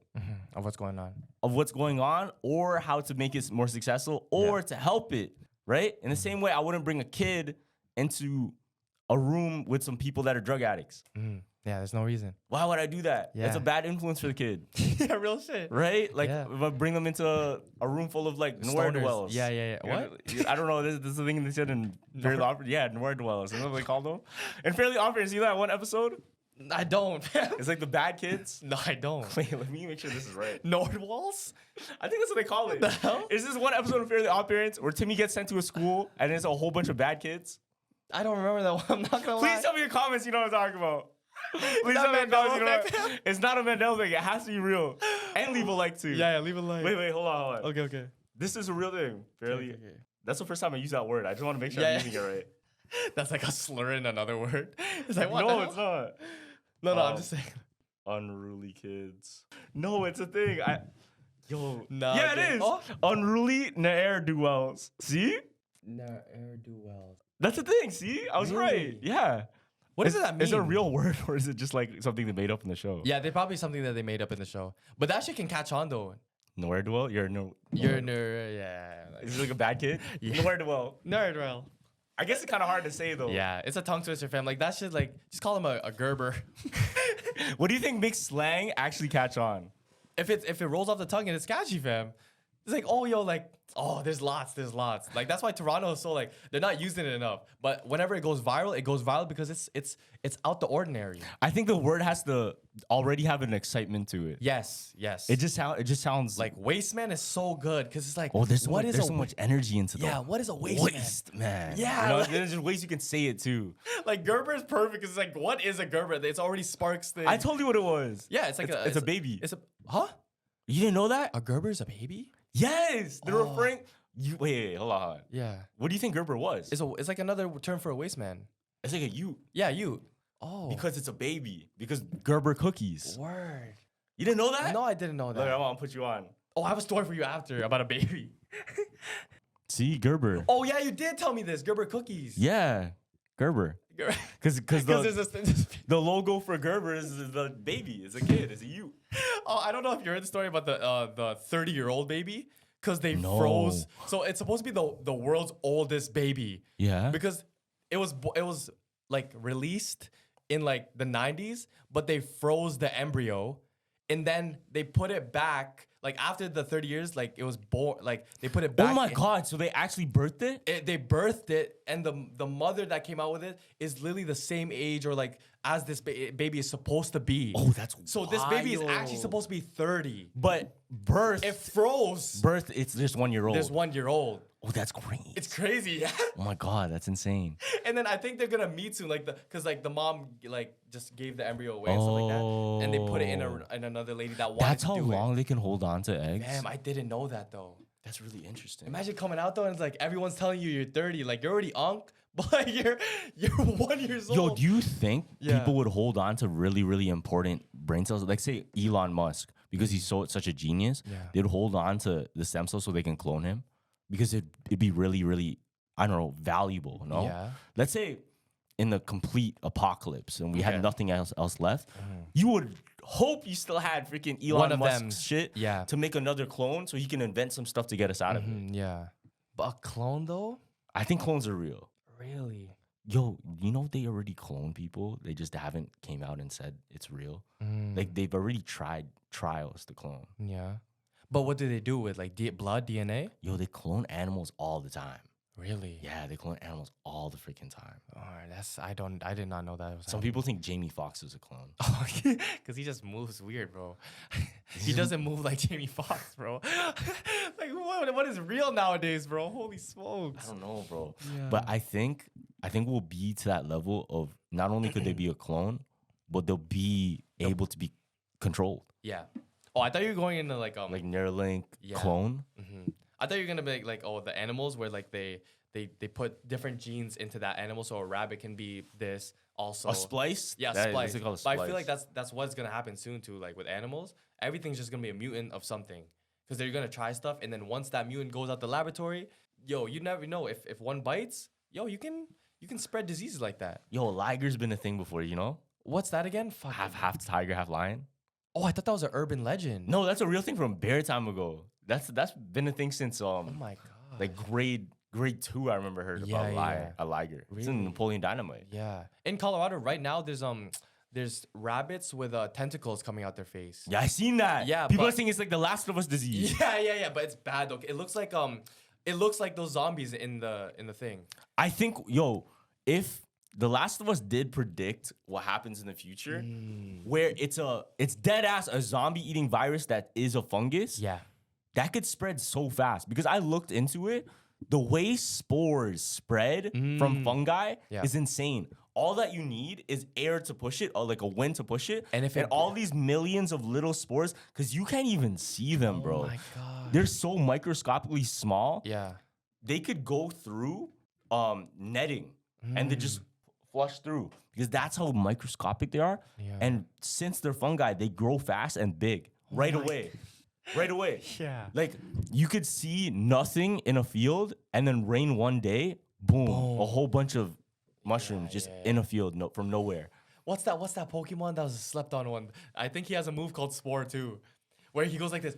B: Of what's going on.
A: Or how to make it more successful or to help it, right? In the same way, I wouldn't bring a kid into a room with some people that are drug addicts.
B: Yeah, there's no reason.
A: Why would I do that?
B: Yeah.
A: It's a bad influence for the kid.
B: Yeah, real shit.
A: Right? Like, if I bring them into a room full of like noir
B: Stoners.
A: dwellers.
B: Yeah. What?
A: I don't know. This is the thing they said in Fairly Odd. Yeah, noir dwellers. Isn't that what they called them? In Fairly Odd, you see that one episode?
B: I don't.
A: It's like the bad kids.
B: No, I don't.
A: Wait, let me make sure this is right.
B: Nordwalls?
A: I think that's what they call it.
B: The hell?
A: Is this one episode of Fairly Odd Parents where Timmy gets sent to a school and it's a whole bunch of bad kids?
B: I don't remember that one. I'm not gonna lie.
A: Please tell me in the comments you know what I'm talking about. Please tell me in the comments you know what It's not a Mandela thing. It has to be real. And leave a like too.
B: Yeah, leave a like.
A: Wait, hold on.
B: Okay.
A: This is a real thing. Fairly.
B: Okay.
A: That's the first time I use that word. I just want to make sure I'm using it right.
B: That's like a slur in another word. It's like, what
A: No,
B: the
A: it's not.
B: No, I'm just saying.
A: Unruly kids. No, it's a thing.
B: No,
A: yeah, it is.
B: Oh?
A: Unruly ne'er-do-wells. See?
B: Ne'er-do-wells.
A: That's a thing. See? I was right. Yeah.
B: What does that mean?
A: Is it a real word or is it just like something they made up in the show?
B: Yeah, they're probably something that they made up in the show. But that shit can catch on though.
A: Ne'er-do-well? You're
B: yeah.
A: Is he like a bad kid?
B: Yeah.
A: Ne'er-do-well.
B: Ne'er-do-well.
A: I guess it's kind of hard to say though.
B: Yeah, it's a tongue twister, fam. Like that shit. Like just call him a Gerber.
A: What do you think makes slang actually catch on?
B: If it rolls off the tongue and it's catchy, fam. It's like, oh, yo, like, oh, there's lots. Like, that's why Toronto is so, like, they're not using it enough. But whenever it goes viral because it's out the ordinary.
A: I think the word has to already have an excitement to it.
B: Yes.
A: It just sounds
B: Like, waste man is so good because it's like,
A: oh, there's
B: what
A: so much energy into
B: Yeah, what is a waste man?
A: man?
B: Yeah,
A: You know,
B: like-
A: there's just ways you can say it too.
B: Like, Gerber is perfect because it's like, what is a Gerber? It's already sparks thing.
A: I told you what it was.
B: Yeah, it's like
A: it's a baby.
B: It's a, huh?
A: You didn't know that?
B: A Gerber is a baby?
A: Yes, they're referring. You wait, hold on.
B: Yeah.
A: What do you think Gerber was?
B: It's like another term for a waste man.
A: It's like a you
B: Yeah, you. Oh.
A: because it's a baby. Because Gerber cookies.
B: Word.
A: You didn't know that?
B: No, I didn't know
A: Look,
B: that.
A: I want to put you on.
B: Oh, I have a story for you after about a baby.
A: See, Gerber.
B: Oh yeah, you did tell me this. Gerber cookies.
A: Yeah, Gerber. Because
B: Because
A: the logo for Gerber is the baby. It's a kid. It's a you.
B: oh, I don't know if you heard the story about the 30-year-old baby because they
A: No.
B: froze. So it's supposed to be the world's oldest baby.
A: Yeah.
B: Because it was like released in like the 90s, but they froze the embryo, and then they put it back. Like after the 30 years, like it was born. Like they put it back.
A: Oh my God! So they actually birthed it?
B: They birthed it, and the mother that came out with it is literally the same age or like as this baby is supposed to be.
A: Oh, that's
B: so this baby is actually
A: wild.
B: supposed to be 30.
A: But birth.
B: It froze.
A: Birth, it's just 1 year old.
B: There's 1 year old.
A: Oh, that's crazy.
B: It's crazy, yeah.
A: Oh my God, that's insane.
B: And then I think they're gonna meet soon, like because like the mom like just gave the embryo away and stuff like that, and they put it in another lady that wanted
A: That's
B: to
A: how
B: do
A: long
B: it.
A: they can hold on to eggs.
B: Damn, I didn't know that though.
A: That's really interesting.
B: Imagine coming out though and it's like everyone's telling you you're 30, like you're already unk, but like you're 1 year old.
A: Yo, do you think
B: Yeah.
A: people would hold on to really, really important brain cells? Like say Elon Musk, because he's such a genius,
B: Yeah.
A: they'd hold on to the stem cells so they can clone him, because it'd be really, really, I don't know, valuable. No,
B: Yeah.
A: Let's say in the complete apocalypse and we
B: Okay.
A: had nothing else left, you would hope you still had freaking
B: One
A: Elon
B: of them.
A: Musk's shit
B: Yeah.
A: to make another clone so he can invent some stuff to get us out of it.
B: Yeah. But a clone though?
A: I think clones are real.
B: Really?
A: Yo, you know they already clone people. They just haven't came out and said it's real. Like they've already tried trials to clone.
B: Yeah. But what do they do with like blood, DNA?
A: Yo, they clone animals all the time.
B: Really?
A: Yeah, they clone animals all the freaking time.
B: Alright, I did not know that was
A: Some people think Jamie Foxx is a clone.
B: because he just moves weird, bro. He doesn't move like Jamie Foxx, bro. Like what is real nowadays, bro? Holy smokes.
A: I don't know, bro.
B: Yeah.
A: But I think we'll be to that level of not only could they be a clone, but they'll be able to be controlled.
B: Yeah. Oh, I thought you were going into like
A: Like Neuralink
B: Yeah.
A: clone.
B: I thought you were gonna be like oh the animals where like they put different genes into that animal so a rabbit can be this also.
A: A splice?
B: Yeah,
A: That is-
B: splice.
A: they call it
B: But I feel
A: splice.
B: like that's what's gonna happen soon too. Like with animals, everything's just gonna be a mutant of something because they're gonna try stuff, and then once that mutant goes out the laboratory, yo, you never know if one bites, yo, you can spread diseases like that.
A: Yo, Liger's been a thing before, you know?
B: What's that again? Fuck.
A: Half tiger, half lion.
B: Oh, I thought that was an urban legend.
A: No, that's a real thing from bare time ago. That's been a thing since
B: Oh my god.
A: like grade 2. I remember heard
B: Yeah,
A: about
B: yeah.
A: a liger. It's
B: Really?
A: in Napoleon Dynamite.
B: Yeah. In Colorado right now, there's rabbits with tentacles coming out their face.
A: Yeah, I seen that.
B: Yeah,
A: people are
B: but-
A: saying it's like the Last of Us disease.
B: Yeah, but it's bad though. It looks like those zombies in the thing.
A: I think, yo, if The Last of Us did predict what happens in the future, where it's dead ass a zombie eating virus that is a fungus.
B: Yeah.
A: That could spread so fast because I looked into it. The way spores spread from fungi
B: Yeah.
A: is insane. All that you need is air to push it, or like a wind to push it,
B: And if it-
A: all these millions of little spores, because you can't even see them, bro.
B: Oh my god.
A: They're so microscopically small.
B: Yeah.
A: They could go through netting and they just flush through because that's how microscopic they are.
B: Yeah.
A: And since they're fungi, they grow fast and big right away. Right away.
B: Yeah.
A: Like you could see nothing in a field and then rain one day, boom, a whole bunch of mushrooms just in a field from nowhere.
B: What's that Pokemon that was a slept on one? I think he has a move called Spore too, where he goes like this.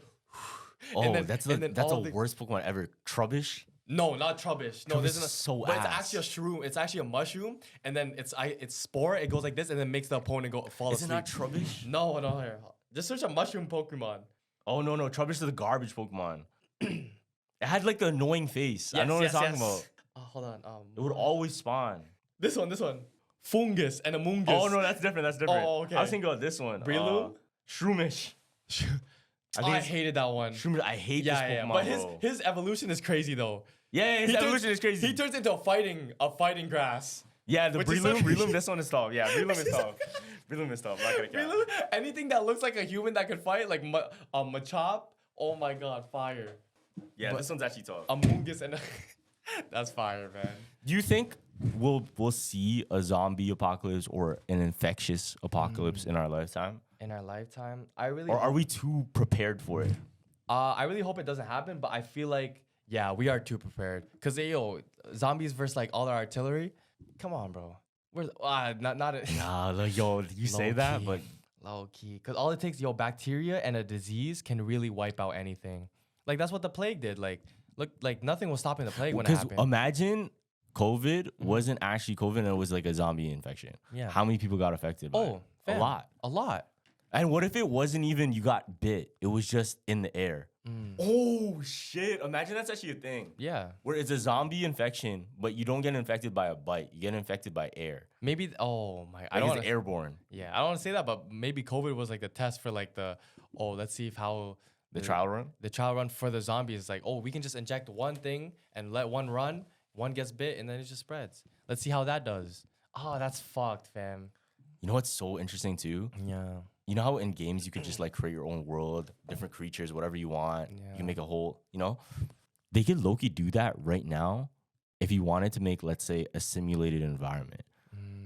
A: Oh,
B: And then-
A: that's
B: and then
A: the
B: all the-
A: worst Pokemon ever. Trubbish.
B: No, not trubbish. No,
A: Trubbish
B: this
A: is
B: isn't.
A: so
B: But it's
A: ass.
B: actually a shroom. It's actually a mushroom, and then it's spore. It goes like this, and then makes the opponent fall
A: Is it
B: asleep.
A: not Trubbish?
B: No, here. Just search a mushroom Pokemon.
A: Oh no, Trubbish is the garbage Pokemon. It had like the annoying face. I know what
B: Yes,
A: I'm talking
B: yes.
A: about.
B: Hold on.
A: It would always spawn.
B: This one. Fungus and a Mungus.
A: Oh no, that's different.
B: Oh, okay.
A: I was thinking about this one.
B: Breloom?
A: Shroomish.
B: I hated that one.
A: Shroomish. I hate this Pokemon.
B: But
A: bro.
B: his evolution is crazy though.
A: Yeah, his evolution is crazy.
B: He turns into a fighting grass.
A: Yeah, the
B: Which is so
A: Breloom,
B: crazy.
A: this one is tough. Yeah, Breloom is tough. Breloom is tough. Not gonna count.
B: Breloom, anything that looks like a human that could fight, like Machop. Oh my god, fire.
A: Yeah,
B: But-
A: this one's actually tough.
B: A Mungus and a that's fire, man.
A: Do you think we'll see a zombie apocalypse or an infectious apocalypse in our lifetime?
B: In our lifetime, I really
A: Or are we too prepared for it?
B: I really hope it doesn't happen, but I feel like yeah, we are too prepared. Cause zombies versus like all our artillery. Come on, bro. We're not a,
A: Nah, like, yo, you say that,
B: Low-key.
A: but
B: low key. Cause all it takes, bacteria and a disease can really wipe out anything. Like that's what the plague did. Like look, like nothing was stopping the plague when it
A: because
B: happened.
A: imagine COVID wasn't actually COVID and it was like a zombie infection.
B: Yeah.
A: How many people got affected by it? A
B: fam,
A: lot.
B: A lot.
A: And what if it wasn't even you got bit? It was just in the air. Oh shit! Imagine that's actually a thing.
B: Yeah.
A: Where it's a zombie infection, but you don't get infected by a bite. You get infected by air.
B: Maybe. Oh my.
A: Like
B: I don't
A: it's
B: wanna,
A: airborne.
B: Yeah, I don't want to say that, but maybe COVID was like the test for like let's see if how
A: The trial run.
B: the trial run for the zombies is like, oh, we can just inject one thing and let one run, one gets bit, and then it just spreads. Let's see how that does. Oh, that's fucked, fam.
A: You know what's so interesting too?
B: Yeah.
A: You know how in games you could just like create your own world, different creatures, whatever you want. You
B: Yeah.
A: can make a whole, They could low-key do that right now if you wanted to make, let's say, a simulated environment.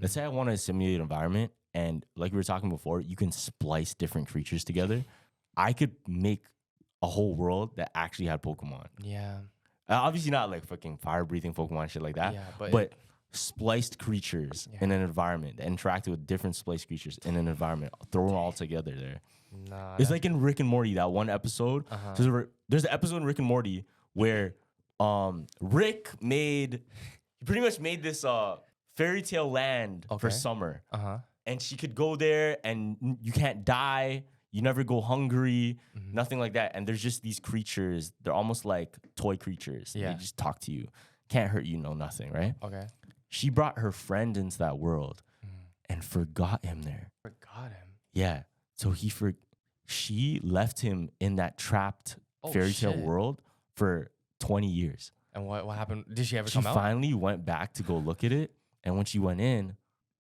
A: Let's say I wanted a simulated environment and like we were talking before, you can splice different creatures together. I could make a whole world that actually had Pokemon.
B: Yeah.
A: Obviously not like fucking fire-breathing Pokemon, shit like that.
B: Yeah, but
A: but spliced creatures
B: Yeah.
A: in an environment that interacted with different spliced creatures in an environment, throw them all together there.
B: Nah.
A: It's like in Rick and Morty, that one episode.
B: Uh-huh.
A: So there's an episode in Rick and Morty where Rick pretty much made this fairy tale land for
B: Okay.
A: summer.
B: Uh-huh.
A: And she could go there and you can't die. You never go hungry, nothing like that. And there's just these creatures. They're almost like toy creatures.
B: Yeah.
A: They just talk to you. Can't hurt you, no nothing, right?
B: Okay.
A: She brought her friend into that world and forgot him there.
B: Forgot him.
A: Yeah. So she left him in that trapped
B: Oh,
A: fairy tale
B: shit.
A: world for 20 years.
B: And what happened? Did she ever
A: She
B: come out?
A: finally went back to go look at it. And when she went in,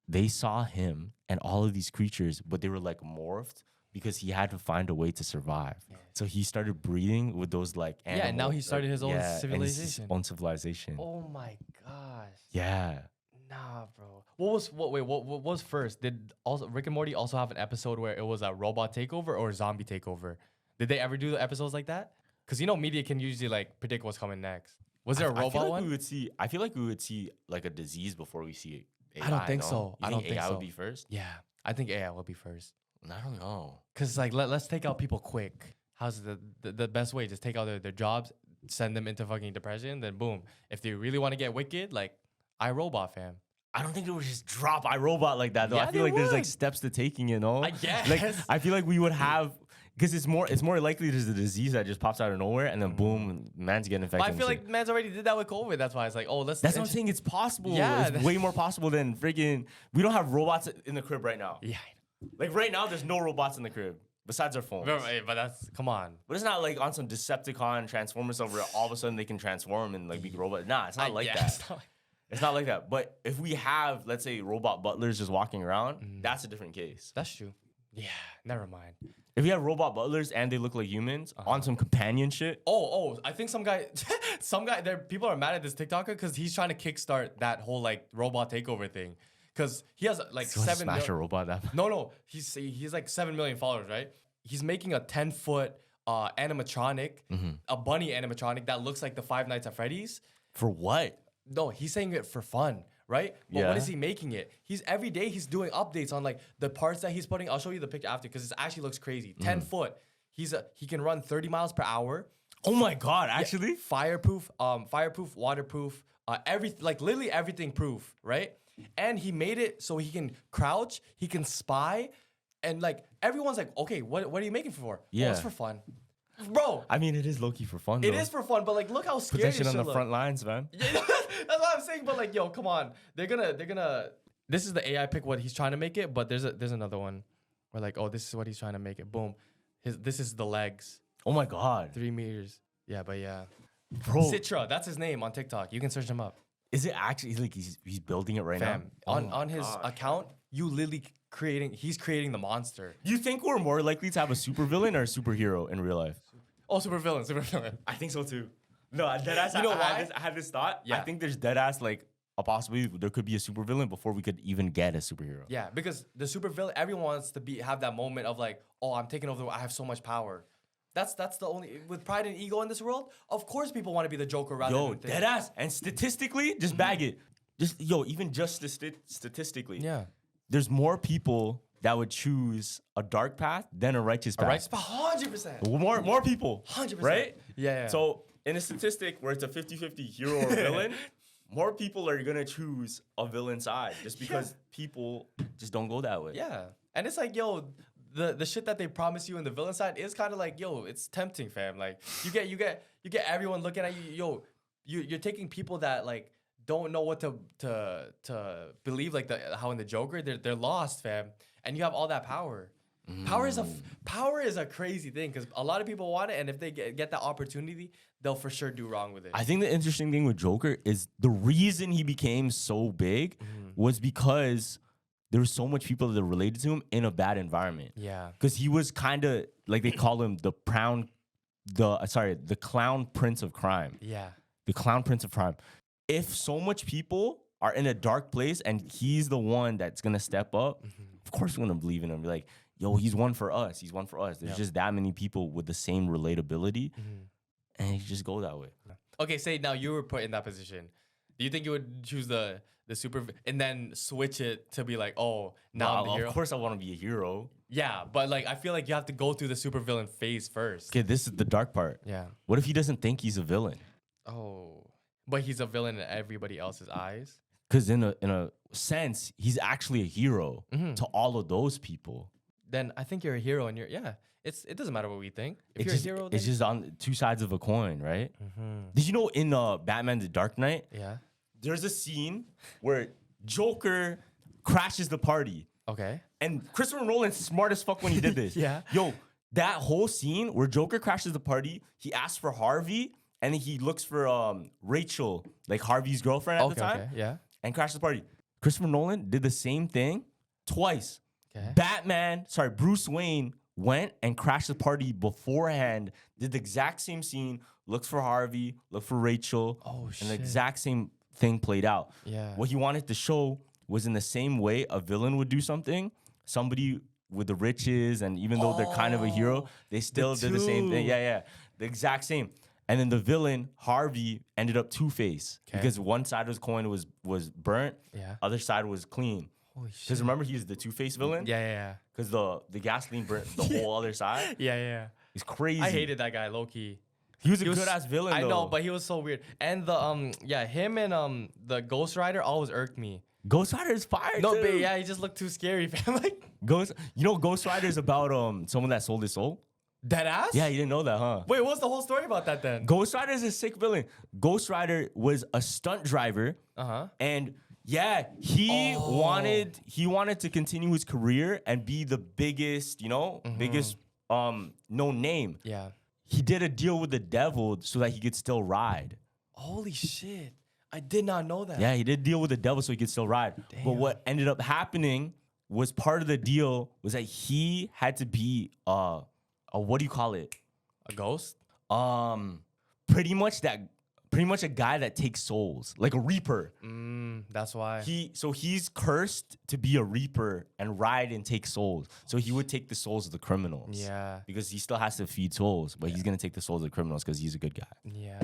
A: they saw him and all of these creatures, but they were like morphed because he had to find a way to survive. So he started breeding with those like animals.
B: Yeah, and now he started his own
A: and his
B: civilization.
A: own civilization.
B: Oh my gosh.
A: Yeah.
B: Nah, bro. What was first? Did also Rick and Morty also have an episode where it was a robot takeover or a zombie takeover? Did they ever do episodes like that? Because media can usually like predict what's coming next. Was there a
A: I feel
B: robot
A: like
B: one?
A: I feel like we would see like a disease before we see AI.
B: I don't think
A: no?
B: so.
A: You
B: I don't think
A: AI
B: so.
A: would be first?
B: Yeah, I think AI will be first.
A: I don't know.
B: Cause like let's take out people quick. How's the best way? Just take out their jobs, send them into fucking depression. Then boom. If they really want to get wicked, like iRobot, fam.
A: I don't think it would just drop iRobot like that though.
B: Yeah,
A: I feel
B: they
A: like there's like
B: would.
A: steps to taking it, no?
B: I guess.
A: Like I feel like we would have because it's more likely there's a disease that just pops out of nowhere and then boom, man's getting infected.
B: But I
A: and
B: feel
A: shit.
B: like man's already did that with COVID. That's why it's like, oh, let's.
A: That's what I'm saying. It's possible.
B: Yeah,
A: It's
B: that's-
A: way more possible than freaking. We don't have robots in the crib right now.
B: Yeah.
A: Like right now, there's no robots in the crib besides our phones.
B: But that's come on.
A: But it's not like on some Decepticon Transformers stuff where all of a sudden they can transform and like be robots. Nah, it's not like that.
B: It's not like-
A: It's not like that. But if we have, let's say, robot butlers just walking around, that's a different case.
B: That's true. Yeah. Never mind.
A: If we have robot butlers and they look like humans on some companion shit,
B: Oh, I think some guy, people are mad at this TikToker because he's trying to kickstart that whole like robot takeover thing. Because he has like
A: you wanna
B: 7
A: smash a
B: mil-
A: robot that
B: No, he's like 7 million followers, right? He's making a 10-foot animatronic, a bunny animatronic that looks like the Five Nights at Freddy's.
A: for what?
B: No, he's saying it for fun, right? But
A: Yeah.
B: what is he making it? Every day he's doing updates on like the parts that he's putting. I'll show you the picture after because it actually looks crazy. 10 foot. He can run 30 miles per hour.
A: Oh my God, actually?
B: fireproof, waterproof, literally everything proof, right? And he made it so he can crouch, he can spy, and like everyone's like, okay, what are you making it for?
A: Yeah.
B: Oh, it's for fun, bro.
A: I mean, it is low-key for fun,
B: It
A: though.
B: is for fun, but like, look how
A: Put
B: scary
A: that
B: this
A: shit on
B: shit
A: the
B: look.
A: front lines, man.
B: Yeah, that's what I'm saying. But like, yo, come on, they're gonna. This is the AI pick what he's trying to make it, but there's another one where like, oh, this is what he's trying to make it. Boom, this is the legs,
A: Oh my God.
B: 3 meters. Yeah, but yeah,
A: Bro,
B: Citra, that's his name on TikTok. You can search him up.
A: is it actually, like, he's building it right
B: Fam,
A: now?
B: on his account, you literally he's creating the monster.
A: You think we're more likely to have a supervillain or a superhero in real life?
B: Oh, super villain.
A: I think so too. No, deadass.
B: You know why?
A: I had this thought.
B: Yeah.
A: I think there's deadass like a possibility there could be a supervillain before we could even get a superhero.
B: Yeah, because the super villain, everyone wants to have that moment of like, oh, I'm taking over the world. I have so much power. That's the only with pride and ego in this world. Of course, people want to be the Joker rather
A: Yo,
B: than things.
A: deadass. And statistically, just bag it. Even just statistically.
B: Yeah,
A: There's more people that would choose a dark path than a righteous path.
B: right? 100%.
A: More people.
B: 100%.
A: Right?
B: Yeah.
A: So in a statistic where it's a 50-50 hero or villain, more people are gonna choose a villain side just because people just don't go that way.
B: yeah, and it's like, yo, the shit that they promise you in the villain side is kind of like, yo, it's tempting, fam. Like you get everyone looking at you, yo, you're taking people that like don't know what to believe, like how in the Joker they're lost, fam, and you have all that power. Power is a crazy thing because a lot of people want it, and if they get that opportunity, they'll for sure do wrong with it.
A: I think the interesting thing with Joker is the reason he became so big was because there was so much people that related to him in a bad environment.
B: Yeah.
A: Because he was kind of like they call him the clown prince of crime.
B: Yeah.
A: The clown prince of crime. If so much people are in a dark place and he's the one that's gonna step up, of course we're gonna believe in him. Be like, yo, he's one for us. He's one for us. There's just that many people with the same relatability, and you just go that way.
B: Okay, say now you were put in that position. Do you think you would choose the super and then switch it to be like, oh, now I'm the hero?
A: Of course I want to be a hero.
B: Yeah, but like I feel like you have to go through the supervillain phase first.
A: Okay, this is the dark part.
B: Yeah.
A: What if he doesn't think he's a villain?
B: Oh, but he's a villain in everybody else's eyes.
A: Because in a sense, he's actually a hero to all of those people.
B: Then I think you're a hero, and it doesn't matter what we think. If you're
A: Just,
B: a hero,
A: it's
B: then,
A: just on two sides of a coin, right? Did you know in Batman: The Dark Knight,
B: yeah.
A: there's a scene where Joker crashes the party,
B: Okay.
A: and Christopher Nolan's smart as fuck when he did this.
B: Yeah.
A: Yo, that whole scene where Joker crashes the party, he asks for Harvey, and then he looks for Rachel, like Harvey's girlfriend at the time.
B: Okay. Yeah.
A: And crashed the party. Christopher Nolan did the same thing twice.
B: Okay.
A: Bruce Wayne went and crashed the party beforehand, did the exact same scene, looked for Harvey, looked for Rachel,
B: Oh,
A: and the
B: shit.
A: exact same thing played out.
B: Yeah.
A: What he wanted to show was in the same way a villain would do something, somebody with the riches, and even though they're kind of a hero, they still did the same thing.
B: two.
A: Yeah, the exact same. And then the villain, Harvey, ended up Two-Face because one side of his coin was burnt,
B: Yeah.
A: other side was clean.
B: Holy shit.
A: Because remember, he's the Two-Face villain?
B: Yeah.
A: Because the gasoline burnt the whole other side.
B: Yeah.
A: He's crazy.
B: I hated that guy, low key.
A: He was a good-ass villain,
B: I
A: though.
B: know, but he was so weird. And him and the Ghost Rider always irked me.
A: Ghost Rider is fire,
B: No,
A: too.
B: but yeah, he just looked too scary, fam. Like
A: Ghost Rider is about someone that sold his soul.
B: dead ass.
A: Yeah, you didn't know that, huh?
B: Wait, what's the whole story about that then?
A: Ghost Rider is a sick villain. Ghost Rider was a stunt driver, and yeah, he wanted to continue his career and be the biggest, biggest known name.
B: Yeah.
A: He did a deal with the devil so that he could still ride.
B: Holy shit. I did not know that.
A: Yeah, he did deal with the devil so he could still ride. But what ended up happening was part of the deal was that he had to be what do you call it?
B: A ghost?
A: Pretty much a guy that takes souls, like a reaper.
B: That's why.
A: He's cursed to be a reaper and ride and take souls. So he would take the souls of the criminals.
B: Yeah.
A: Because he still has to feed souls, but he's gonna take the souls of the criminals because he's a good guy.
B: Yeah.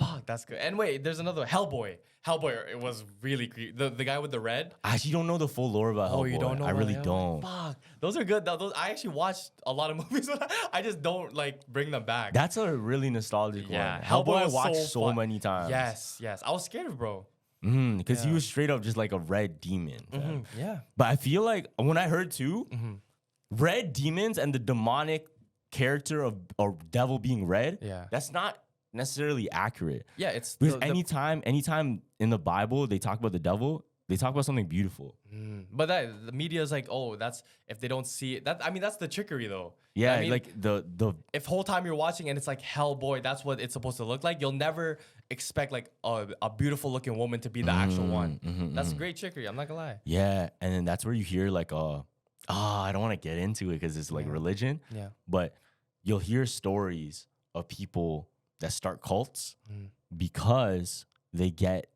B: Fuck, that's good. And wait, there's another Hellboy. Hellboy, it was really creepy. The guy with the red.
A: I actually don't know the full lore about Hellboy.
B: Oh, you don't know?
A: I really
B: about
A: don't.
B: Hellboy? Fuck, those are good. Those I actually watched a lot of movies. I just don't like bring them back.
A: That's a really nostalgic
B: Yeah,
A: one.
B: Hellboy
A: Hellboy I
B: was
A: watched
B: so
A: so
B: fun.
A: many times.
B: Yes. I was scared of bro.
A: Because he was straight up just like a red demon. fam.
B: Yeah.
A: But I feel like when I heard too, red demons and the demonic character of or devil being red,
B: Yeah.
A: that's not necessarily accurate.
B: Yeah, it's
A: Because anytime in the Bible they talk about the devil, they talk about something beautiful.
B: but the media is like, oh, that's if they don't see it. That's the trickery though.
A: Yeah,
B: I mean,
A: like the
B: if whole time you're watching and it's like Hellboy, that's what it's supposed to look like. You'll never expect like a beautiful looking woman to be the actual one. That's great trickery. I'm not gonna lie.
A: yeah, and then that's where you hear like I don't want to get into it because it's like religion.
B: Yeah.
A: But you'll hear stories of people that start cults because they get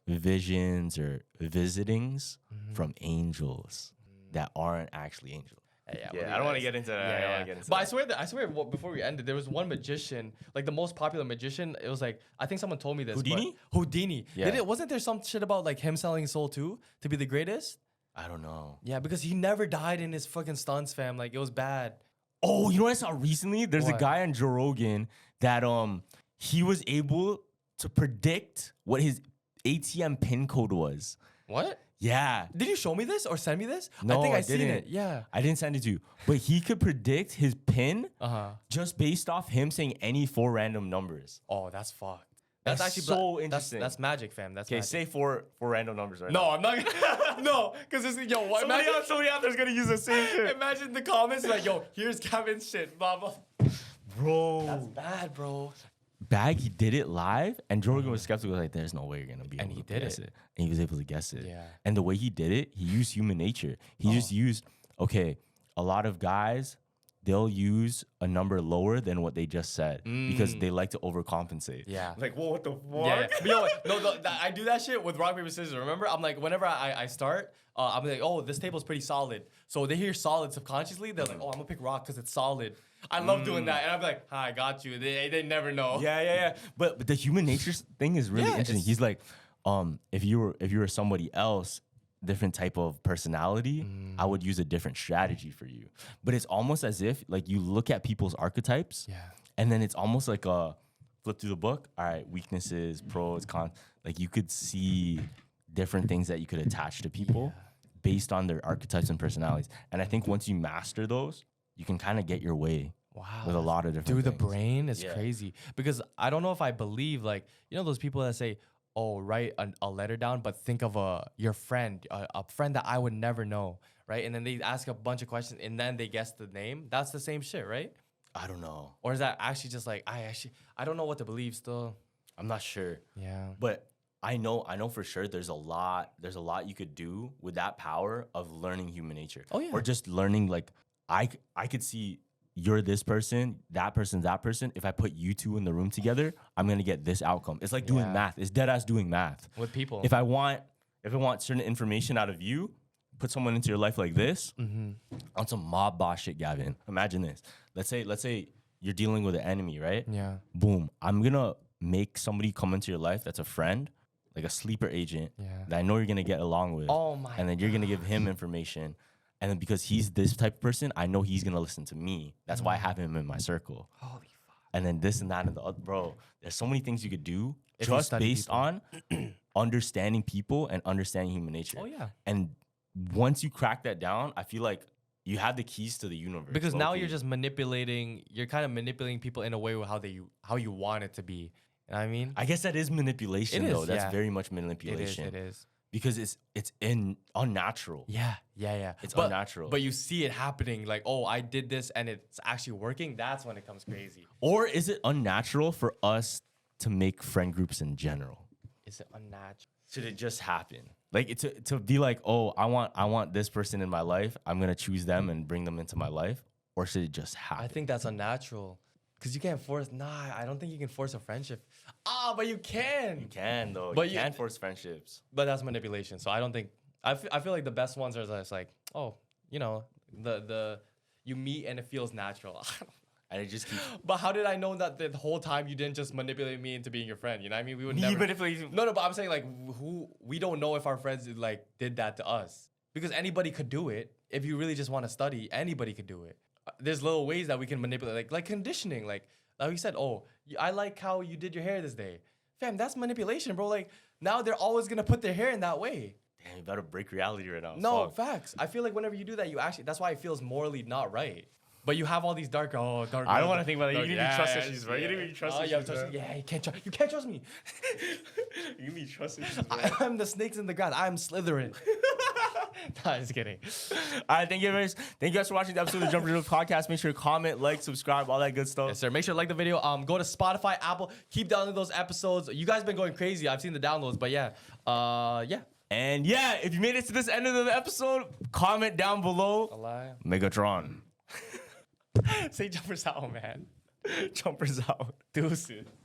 A: visions or visitings from angels that aren't actually angels.
B: Yeah,
A: I don't want to get into that. I don't want to get into
B: But
A: that.
B: I swear, before we ended, there was one magician, like the most popular magician. It was like I think someone told me this. but-
A: Houdini?
B: Houdini.
A: Yeah.
B: Wasn't there some shit about like him selling his soul too to be the greatest?
A: I don't know.
B: Yeah, because he never died in his fucking stunts, fam. Like it was bad.
A: Oh, you know what I saw recently? There's a
B: What?
A: guy on Joe Rogan that he was able to predict what his ATM pin code was.
B: What?
A: Yeah.
B: Did you show me this or send me this?
A: No,
B: I think
A: I
B: I seen
A: didn't.
B: it. Yeah.
A: I didn't send it to you. But he could predict his pin
B: Just
A: just based off him saying any 4 random numbers.
B: oh, that's fucked.
A: That's
B: actually
A: so interesting.
B: That's magic, fam. That's
A: Okay,
B: magic.
A: say four random numbers right
B: No,
A: now.
B: I'm not gonna. No, because it's yo. What,
A: Somebody out there's gonna use the same shit.
B: imagine the comments like, yo, here's Gavin's shit, blah blah.
A: Bro.
B: That's bad, bro.
A: Bag, he did it live, and Joe Rogan was skeptical, like, there's no way you're gonna be
B: And
A: able
B: he
A: to
B: did
A: guess
B: it.
A: it. And he was able to guess it.
B: Yeah.
A: And the way he did it, he used human nature. He just used, okay, a lot of guys, they'll use a number lower than what they just said because they like to overcompensate.
B: Yeah.
A: Like, whoa, what the fuck?
B: Yeah. But yo, I do that shit with rock paper scissors. Remember, I'm like, whenever I start, I'm like, oh, this table's pretty solid. So they hear solid subconsciously. They're like, oh, I'm gonna pick rock because it's solid. I love doing that, and I'm like, I got you. They never know.
A: Yeah. But the human nature thing is really
B: Yeah,
A: interesting.
B: it's-
A: He's like, if you were somebody else, different type of personality, I would use a different strategy for you. But it's almost as if like you look at people's archetypes,
B: Yeah.
A: and then it's almost like a flip through the book. All right, weaknesses, pros, cons. Like you could see different things that you could attach to people based on their archetypes and personalities. And I think once you master those, you can kind of get your way
B: Wow.
A: with a lot of different
B: Dude, the
A: things.
B: brain is
A: Yeah.
B: crazy because I don't know if I believe like those people that say, "Oh, write a letter down, but think of your friend, a friend that I would never know," right? And then they ask a bunch of questions and then they guess the name. That's the same shit, right?
A: I don't know.
B: Or is that actually just like I don't know what to believe still.
A: I'm not sure.
B: Yeah.
A: But I know for sure there's a lot you could do with that power of learning human nature.
B: Oh, yeah.
A: Or just learning like I could see you're this person, that person's that person. If I put you two in the room together, I'm gonna get this outcome. It's like doing
B: Yeah.
A: math. It's dead ass doing math.
B: With people.
A: If I want certain information out of you, put someone into your life like this on some mob boss shit, Gavin. Imagine this. Let's say you're dealing with an enemy, right?
B: Yeah.
A: Boom. I'm gonna make somebody come into your life that's a friend, like a sleeper agent
B: Yeah.
A: that I know you're gonna get along with.
B: Oh my
A: And then you're gonna give him information. And then because he's this type of person, I know he's gonna listen to me. That's why I have him in my circle.
B: Holy fuck.
A: And then this and that and the other, bro. There's so many things you could do
B: If you
A: just
B: study
A: based
B: people.
A: on understanding people and understanding human nature.
B: Oh, yeah.
A: And once you crack that down, I feel like you have the keys to the universe.
B: Because now
A: low-key.
B: you're just you're kind of manipulating people in a way with how you want it to be. You know what I mean?
A: I guess that is manipulation,
B: It is,
A: though. That's
B: yeah.
A: very much manipulation.
B: It is.
A: Because it's unnatural.
B: Yeah.
A: It's
B: But-
A: unnatural.
B: But you see it happening, like, oh, I did this and it's actually working. That's when it comes crazy.
A: Or is it unnatural for us to make friend groups in general?
B: Is it unnatural?
A: Should it just happen? Like to be like, oh, I want this person in my life. I'm gonna choose them and bring them into my life. Or should it just happen?
B: I think that's unnatural. Because you can't force. Nah, I don't think you can force a friendship. But you can.
A: you can though.
B: But
A: you
B: you-
A: can force friendships.
B: But that's manipulation. So I don't think. I feel like the best ones are just like, oh, the you meet and it feels natural.
A: And it just keeps.
B: But how did I know that the whole time you didn't just manipulate me into being your friend? You know what I mean? We would
A: Me
B: never.
A: manipulating.
B: No, but I'm saying like we don't know if our friends like did that to us because anybody could do it. If you really just want to study, anybody could do it. There's little ways that we can manipulate, like conditioning. Like you said, oh, I like how you did your hair this day. Fam, that's manipulation, bro. Like now they're always gonna put their hair in that way.
A: Damn, you better break reality right now.
B: No,
A: Fuck.
B: facts. I feel like whenever you do that, you actually that's why it feels morally not right. But you have all these dark.
A: I don't want to think about it. You need trust issues, bro. You need trust issues.
B: Yeah, you can't trust me.
A: You need trust issues.
B: I'm the snakes in the grass. I'm Slytherin. Nah, just kidding.
A: All right, thank you guys. Thank you guys for watching the episode of the Jump Real Podcast. Make sure to comment, like, subscribe, all that good stuff.
B: Yes, sir. Make sure to like the video. Go to Spotify, Apple. Keep downloading those episodes. You guys been going crazy. I've seen the downloads, but yeah.
A: And yeah, if you made it to this end of the episode, comment down below. Megatron.
B: Say jumpers out, man.
A: Jumpers out.
B: Deuces.